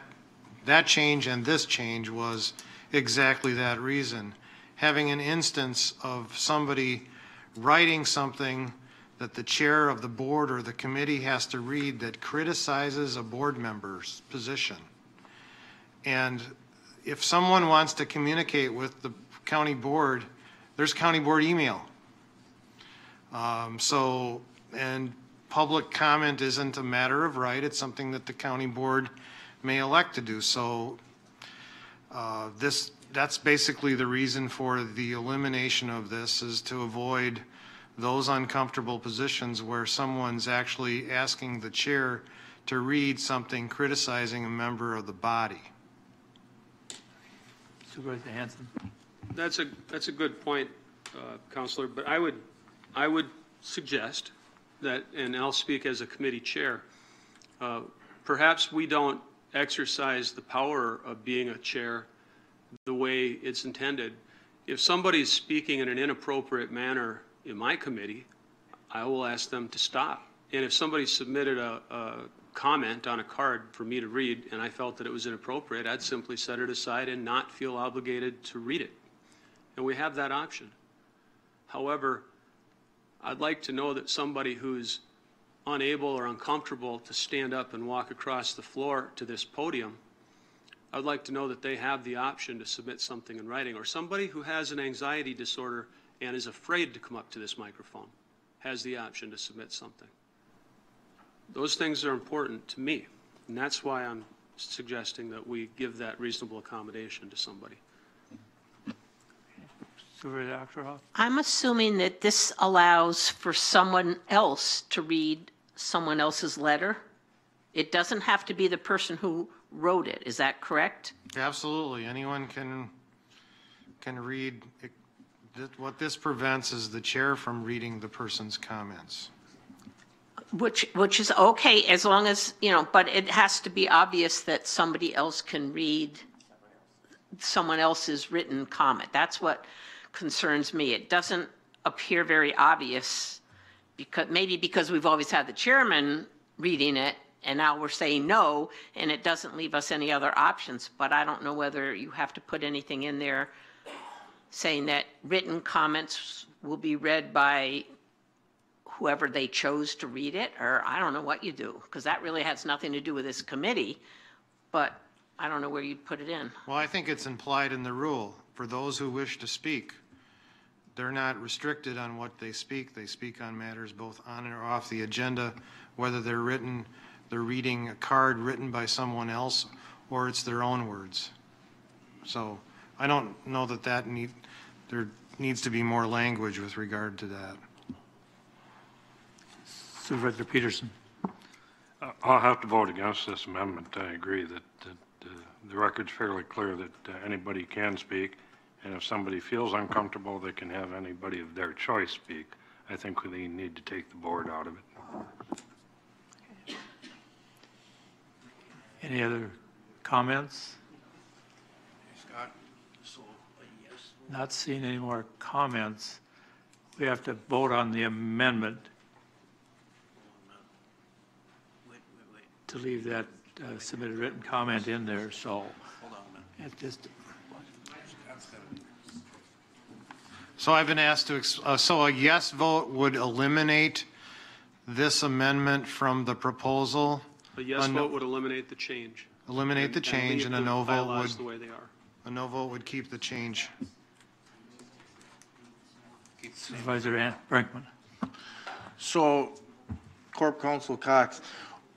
that change and this change was exactly that reason. Having an instance of somebody writing something that the chair of the board or the committee has to read that criticizes a board member's position. And if someone wants to communicate with the county board, there's county board email. And public comment isn't a matter of right, it's something that the county board may elect to do. So that's basically the reason for the elimination of this, is to avoid those uncomfortable positions where someone's actually asking the chair to read something criticizing a member of the body.
Supervisor Hanson.
That's a good point, Counselor, but I would suggest that, and I'll speak as a committee chair, perhaps we don't exercise the power of being a chair the way it's intended. If somebody's speaking in an inappropriate manner in my committee, I will ask them to stop. And if somebody submitted a comment on a card for me to read and I felt that it was inappropriate, I'd simply set it aside and not feel obligated to read it. And we have that option. However, I'd like to know that somebody who's unable or uncomfortable to stand up and walk across the floor to this podium, I'd like to know that they have the option to submit something in writing, or somebody who has an anxiety disorder and is afraid to come up to this microphone has the option to submit something. Those things are important to me, and that's why I'm suggesting that we give that reasonable accommodation to somebody.
I'm assuming that this allows for someone else to read someone else's letter. It doesn't have to be the person who wrote it. Is that correct?
Absolutely. Anyone can read. What this prevents is the chair from reading the person's comments.
Which is okay, as long as, but it has to be obvious that somebody else can read someone else's written comment. That's what concerns me. It doesn't appear very obvious, because we've always had the chairman reading it, and now we're saying no, and it doesn't leave us any other options. But I don't know whether you have to put anything in there saying that written comments will be read by whoever they chose to read it, or I don't know what you do, because that really has nothing to do with this committee, but I don't know where you'd put it in.
Well, I think it's implied in the rule. For those who wish to speak, they're not restricted on what they speak. They speak on matters both on or off the agenda, whether they're reading a card written by someone else, or it's their own words. So I don't know that there needs to be more language with regard to that.
Supervisor Peterson.
I'll have to vote against this amendment. I agree that the record's fairly clear that anybody can speak, and if somebody feels uncomfortable, they can have anybody of their choice speak. I think we need to take the board out of it.
Any other comments?
Scott, so a yes.
Not seeing any more comments. We have to vote on the amendment to leave that submitted written comment in there, so.
Hold on a minute.
It just.
So I've been asked to, so a yes vote would eliminate this amendment from the proposal?
A yes vote would eliminate the change.
Eliminate the change, and a no vote would.
The way they are.
A no vote would keep the change.
Supervisor Brinkman.
So, Corp Counsel Cox,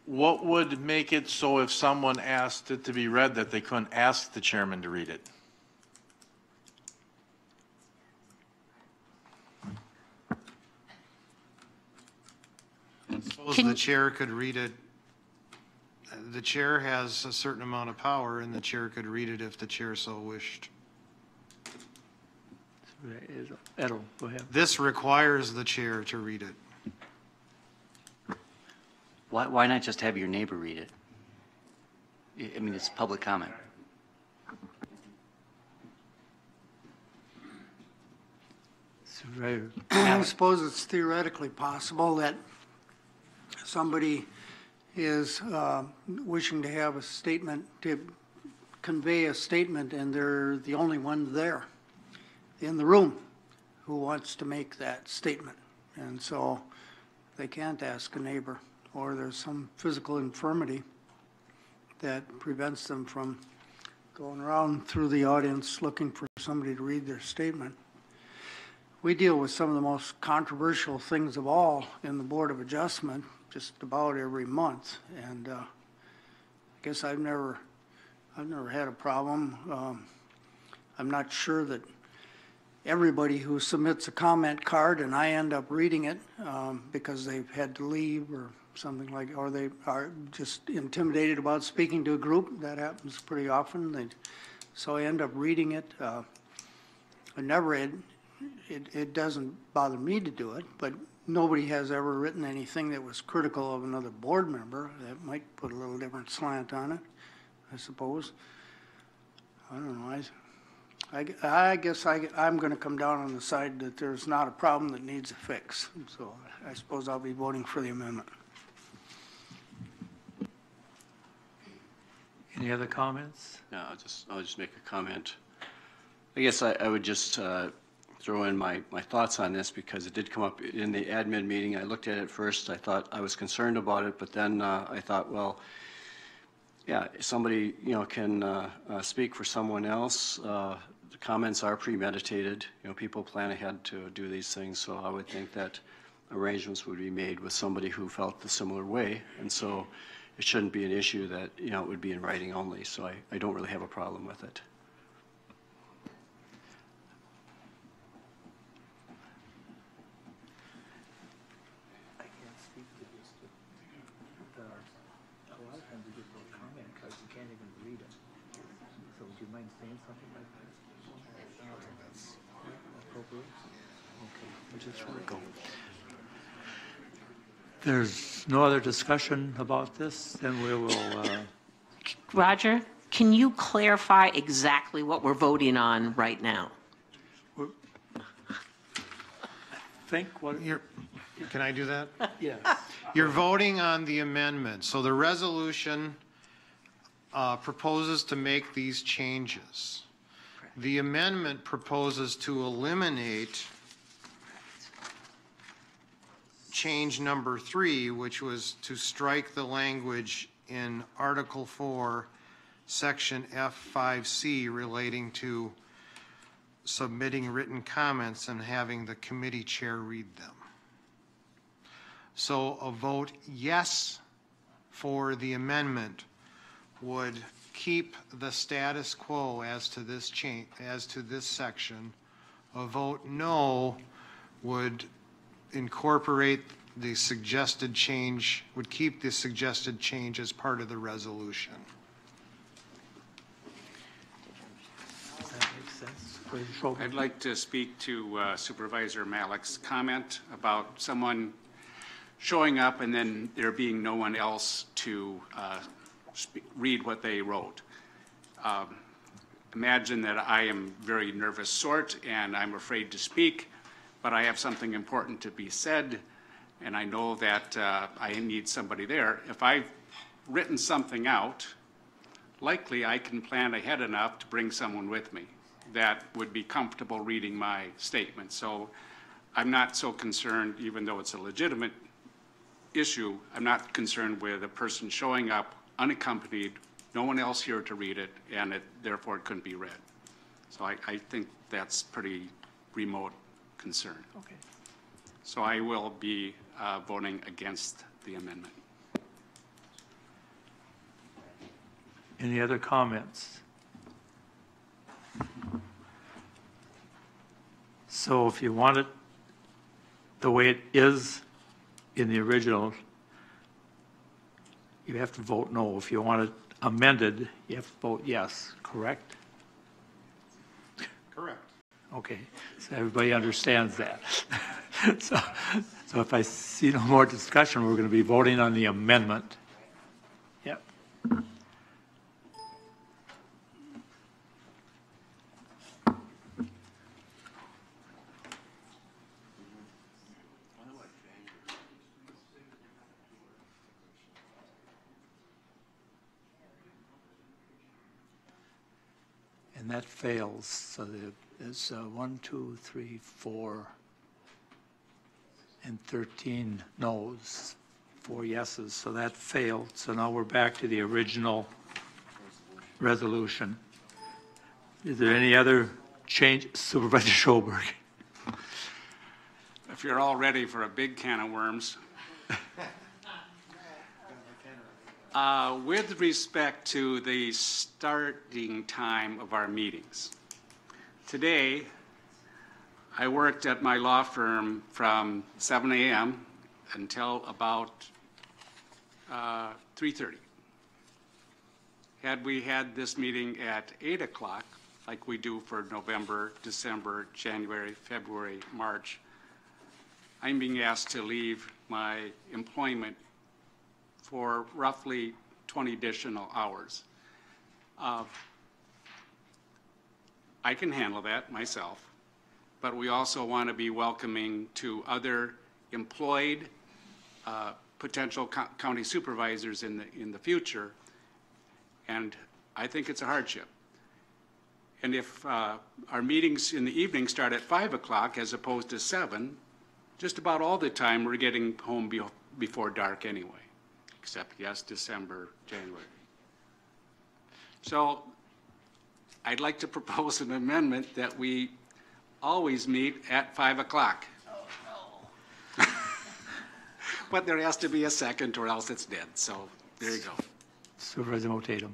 what would make it so if someone asked it to be read that they couldn't ask the chairman to read it?
Suppose the chair could read it. The chair has a certain amount of power, and the chair could read it if the chair so wished.
Edel, go ahead.
This requires the chair to read it.
Why not just have your neighbor read it? I mean, it's public comment.
I suppose it's theoretically possible that somebody is wishing to have a statement, to convey a statement, and they're the only one there in the room who wants to make that statement. And so they can't ask a neighbor, or there's some physical infirmity that prevents them from going around through the audience looking for somebody to read their statement. We deal with some of the most controversial things of all in the Board of Adjustment just about every month, and I guess I've never had a problem. I'm not sure that everybody who submits a comment card and I end up reading it because they've had to leave or something like, or they are just intimidated about speaking to a group. That happens pretty often. So I end up reading it. I never read. It doesn't bother me to do it, but nobody has ever written anything that was critical of another board member. That might put a little different slant on it, I suppose. I don't know. I guess I'm going to come down on the side that there's not a problem that needs a fix. So I suppose I'll be voting for the amendment.
Any other comments?
No, I'll just make a comment. I guess I would just throw in my thoughts on this because it did come up in the admin meeting. I looked at it first. I thought I was concerned about it, but then I thought, well, yeah, somebody can speak for someone else. The comments are premeditated. People plan ahead to do these things, so I would think that arrangements would be made with somebody who felt the similar way, and so it shouldn't be an issue that it would be in writing only. So I don't really have a problem with it.
There's no other discussion about this, then we will.
Roger, can you clarify exactly what we're voting on right now?
Think what
Can I do that?
Yes.
You're voting on the amendment. So the resolution proposes to make these changes. The amendment proposes to eliminate change number 3, which was to strike the language in Article 4, Section F5C relating to submitting written comments and having the committee chair read them. So a vote yes for the amendment would keep the status quo as to this change, as to this section. A vote no would incorporate the suggested change, would keep the suggested change as part of the resolution.
Does that make sense?
I'd like to speak to Supervisor Malik's comment about someone showing up and then there being no one else to read what they wrote. Imagine that I am very nervous sort and I'm afraid to speak, but I have something important to be said, and I know that I need somebody there. If I've written something out, likely I can plan ahead enough to bring someone with me that would be comfortable reading my statement. So I'm not so concerned, even though it's a legitimate issue, I'm not concerned with a person showing up unaccompanied, no one else here to read it, and therefore it couldn't be read. So I think that's pretty remote concern.
Okay.
So I will be voting against the amendment.
Any other comments? So if you want it the way it is in the original, you have to vote no. If you want it amended, you have to vote yes, correct?
Correct.
Okay, so everybody understands that. So if I see no more discussion, we're going to be voting on the amendment. Yep. And that fails, so there's 1, 2, 3, 4, and 13 noes, 4 yeses, so that failed. So now we're back to the original resolution. Is there any other change? Supervisor Schoberg.
If you're all ready for a big can of worms. With respect to the starting time of our meetings, today I worked at my law firm from 7 a.m. until about 3:30. Had we had this meeting at 8 o'clock, like we do for November, December, January, February, March, I'm being asked to leave my employment for roughly 20 additional hours. I can handle that myself, but we also want to be welcoming to other employed potential county supervisors in the future, and I think it's a hardship. And if our meetings in the evening start at 5 o'clock as opposed to 7, just about all the time we're getting home before dark anyway, except, yes, December, January. So I'd like to propose an amendment that we always meet at 5 o'clock. But there has to be a second or else it's dead, so there you go.
Supervisor Motatum.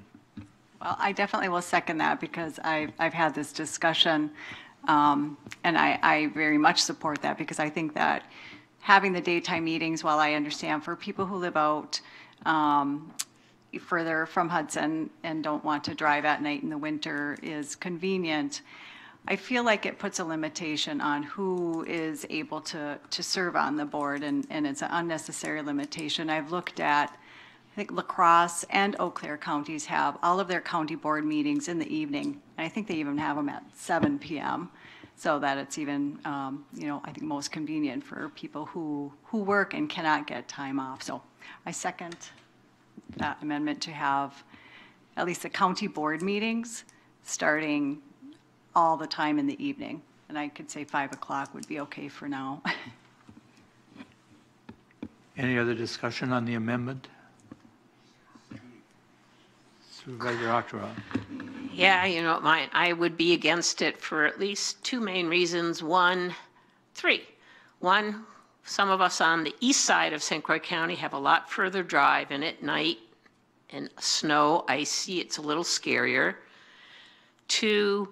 Well, I definitely will second that because I've had this discussion, and I very much support that because I think that having the daytime meetings, while I understand for people who live out further from Hudson and don't want to drive at night in the winter is convenient, I feel like it puts a limitation on who is able to serve on the board, and it's an unnecessary limitation. I've looked at, I think La Crosse and Eau Claire counties have all of their county board meetings in the evening. And I think they even have them at 7 p.m. so that it's even, you know, I think most convenient for people who work and cannot get time off. So I second that amendment to have at least the county board meetings starting all the time in the evening. And I could say 5 o'clock would be okay for now.
Any other discussion on the amendment? Supervisor Octorov.
Yeah, you know, I would be against it for at least 2 main reasons. 3. One, some of us on the east side of St. Croix County have a lot further drive, and at night, and snow, icy, it's a little scarier. 2,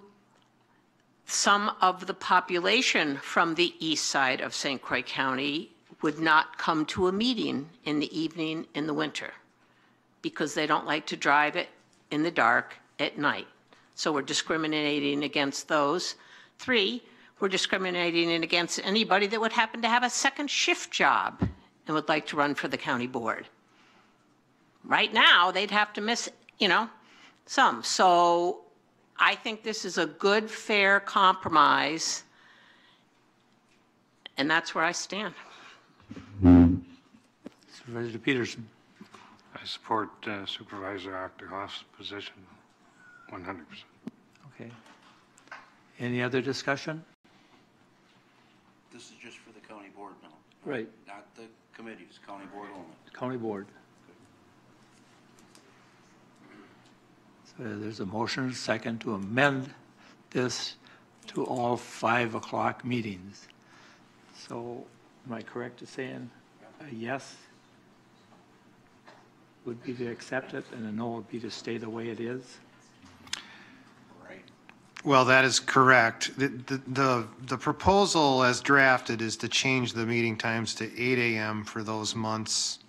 some of the population from the east side of St. Croix County would not come to a meeting in the evening in the winter because they don't like to drive it in the dark at night. So we're discriminating against those. 3, we're discriminating against anybody that would happen to have a second shift job and would like to run for the county board. Right now, they'd have to miss, you know, some. So I think this is a good, fair compromise, and that's where I stand.
Supervisor Peterson.
I support Supervisor Octorhoff's position 100%.
Okay. Any other discussion?
This is just for the county board now.
Right.
Not the committees, county board only.
County board. So there's a motion, second, to amend this to all 5 o'clock meetings. So am I correct to saying a yes would be to accept it and a no would be to stay the way it is?
Well, that is correct. The proposal as drafted is to change the meeting times to 8 a.m. for those months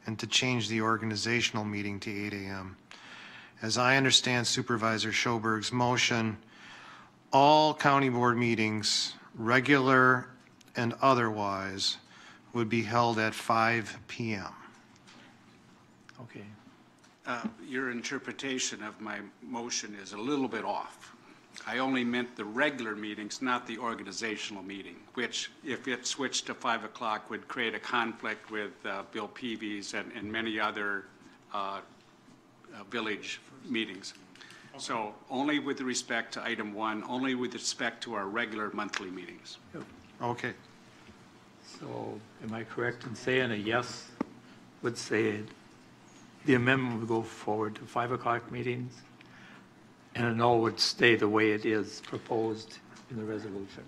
and to change the organizational meeting to 8 a.m. As I understand Supervisor Schoberg's motion, all county board meetings, regular and otherwise, would be held at 5 p.m.
Okay.
Your interpretation of my motion is a little bit off. I only meant the regular meetings, not the organizational meeting, which, if it switched to 5 o'clock, would create a conflict with Bill Peavy's and many other village meetings. So only with respect to item 1, only with respect to our regular monthly meetings.
Okay.
So am I correct in saying a yes would say the amendment would go forward to 5 o'clock meetings, and a no would stay the way it is proposed in the resolution?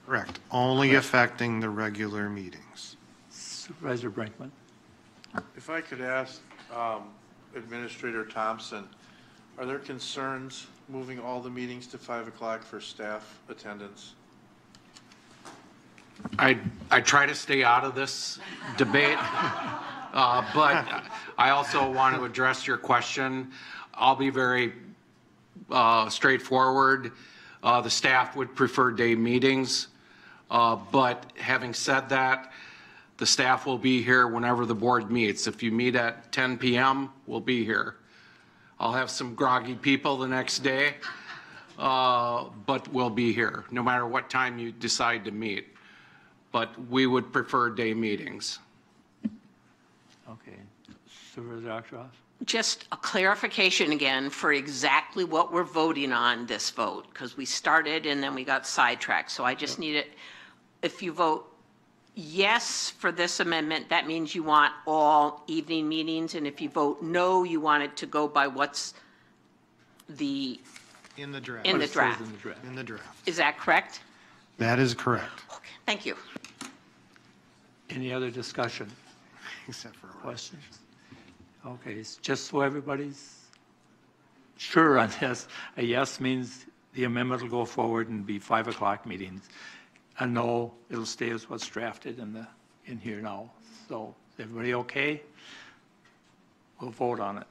Correct. Only affecting the regular meetings.
Supervisor Brinkman?
If I could ask Administrator Thompson, are there concerns moving all the meetings to 5 o'clock for staff attendance?
I try to stay out of this debate, but I also want to address your question. I'll be very straightforward. The staff would prefer day meetings, but having said that, the staff will be here whenever the board meets. If you meet at 10 p.m., we'll be here. I'll have some groggy people the next day, but we'll be here no matter what time you decide to meet. But we would prefer day meetings.
Okay. Supervisor Ostroff?
Just a clarification again for exactly what we're voting on this vote, because we started and then we got sidetracked. So I just need it. If you vote yes for this amendment, that means you want all evening meetings. And if you vote no, you want it to go by what's the
In the draft.
in the draft.
In the draft.
Is that correct?
That is correct.
Okay, thank you.
Any other discussion?
Except for
Questions? Okay, it's just so everybody's sure on this. A yes means the amendment will go forward and be 5 o'clock meetings. A no, it'll stay as what's drafted in here now. So is everybody okay? We'll vote on it.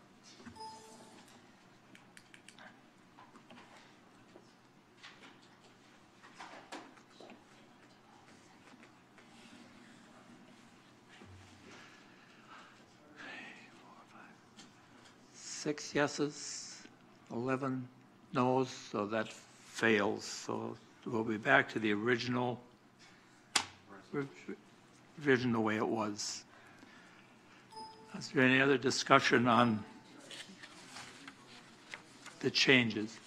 Six yeses, 11 noes, so that fails. So we'll be back to the original revision the way it was. Is there any other discussion on the changes?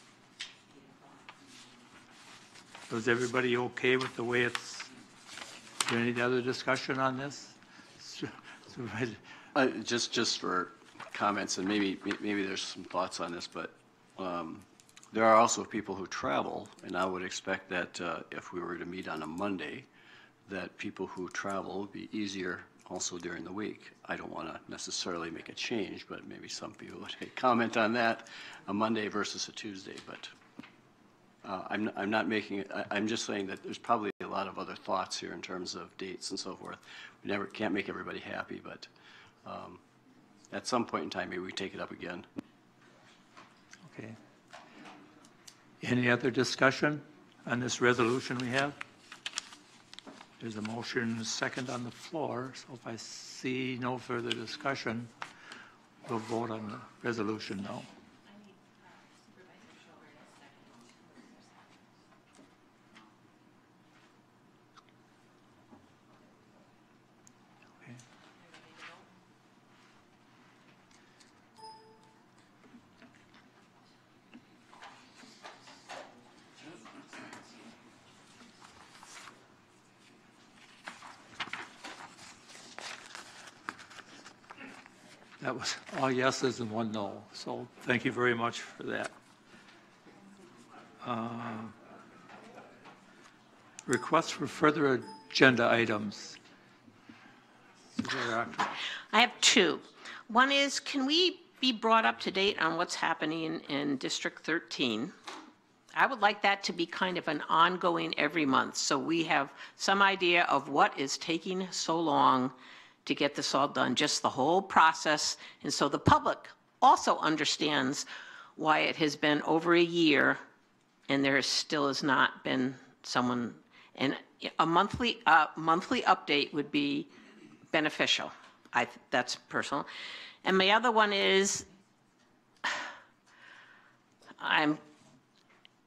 Was everybody okay with the way it's? Is there any other discussion on this?
Just for comments, and maybe there's some thoughts on this, but there are also people who travel, and I would expect that if we were to meet on a Monday, that people who travel would be easier also during the week. I don't want to necessarily make a change, but maybe some people would comment on that, a Monday versus a Tuesday. But I'm not making it. I'm just saying that there's probably a lot of other thoughts here in terms of dates and so forth. We can't make everybody happy, but at some point in time, maybe we take it up again.
Okay. Any other discussion on this resolution we have? There's a motion and a second on the floor, so if I see no further discussion, we'll vote on the resolution now. That was all yeses and one no, so thank you very much for that. Requests for further agenda items.
I have two. One is, can we be brought up to date on what's happening in District 13? I would like that to be kind of an ongoing every month, so we have some idea of what is taking so long to get this all done, just the whole process. And so the public also understands why it has been over a year and there still has not been someone, and a monthly update would be beneficial. That's personal. And my other one is,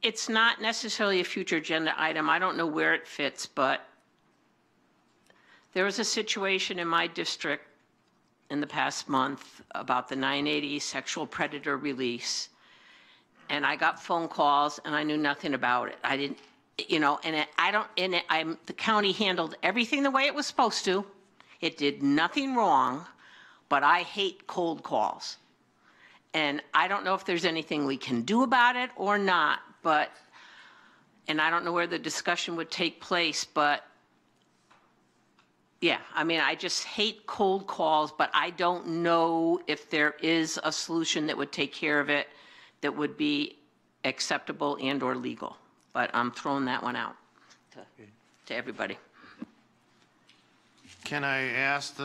it's not necessarily a future agenda item. I don't know where it fits, but there was a situation in my district in the past month about the 980 sexual predator release, and I got phone calls and I knew nothing about it. you know, the county handled everything the way it was supposed to. It did nothing wrong, but I hate cold calls. And I don't know if there's anything we can do about it or not, and I don't know where the discussion would take place, but yeah, I mean, I just hate cold calls, but I don't know if there is a solution that would take care of it that would be acceptable and or legal. But I'm throwing that one out to everybody.
Can I ask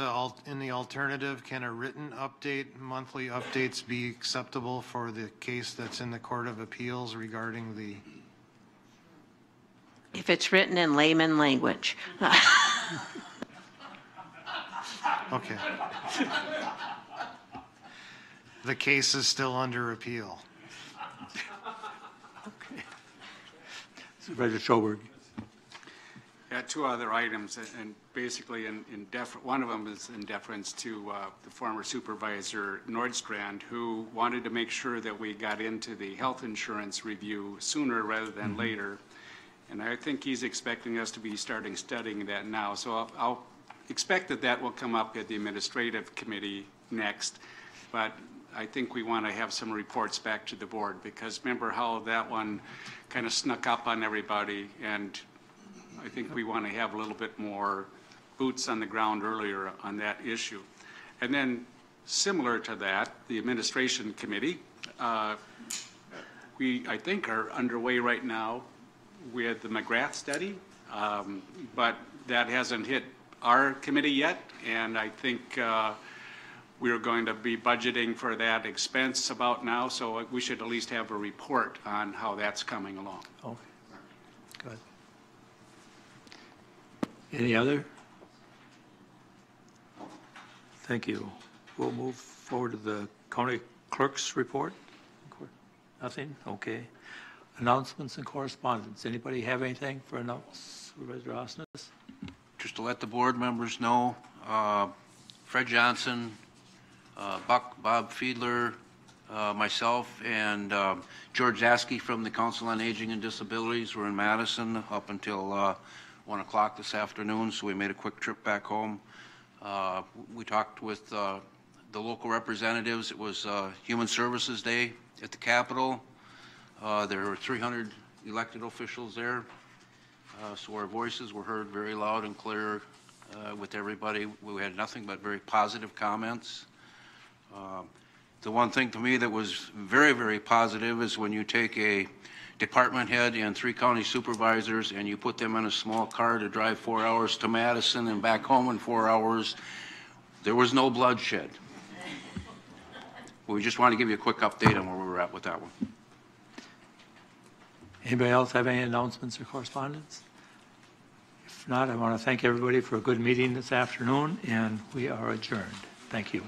in the alternative, can a written update, monthly updates be acceptable for the case that's in the Court of Appeals regarding the?
If it's written in layman language.
Okay. The case is still under appeal.
Supervisor Schoberg.
Yeah, two other items, and basically one of them is in deference to the former supervisor Nordstrand, who wanted to make sure that we got into the health insurance review sooner rather than later. And I think he's expecting us to be studying that now. So I'll expect that will come up at the administrative committee next. But I think we want to have some reports back to the board, because remember how that one kind of snuck up on everybody, and I think we want to have a little bit more boots on the ground earlier on that issue. And then similar to that, the administration committee, we, I think, are underway right now with the McGrath study, but that hasn't hit our committee yet, and I think we're going to be budgeting for that expense about now, so we should at least have a report on how that's coming along.
Okay, good. Any other? Thank you. We'll move forward to the county clerk's report. Nothing? Okay. Announcements and correspondence. Anybody have anything for announce? Supervisor Osnes?
Just to let the board members know, Fred Johnson, Bob Fiedler, myself, and George Zaski from the Council on Aging and Disabilities were in Madison up until 1 o'clock this afternoon, so we made a quick trip back home. We talked with the local representatives. It was Human Services Day at the Capitol. There were 300 elected officials there, so our voices were heard very loud and clear with everybody. We had nothing but very positive comments. The one thing to me that was very, very positive is when you take a department head and 3 county supervisors and you put them in a small car to drive 4 hours to Madison and back home in 4 hours, there was no bloodshed. We just want to give you a quick update on where we were at with that one.
Anybody else have any announcements or correspondence? If not, I want to thank everybody for a good meeting this afternoon, and we are adjourned. Thank you.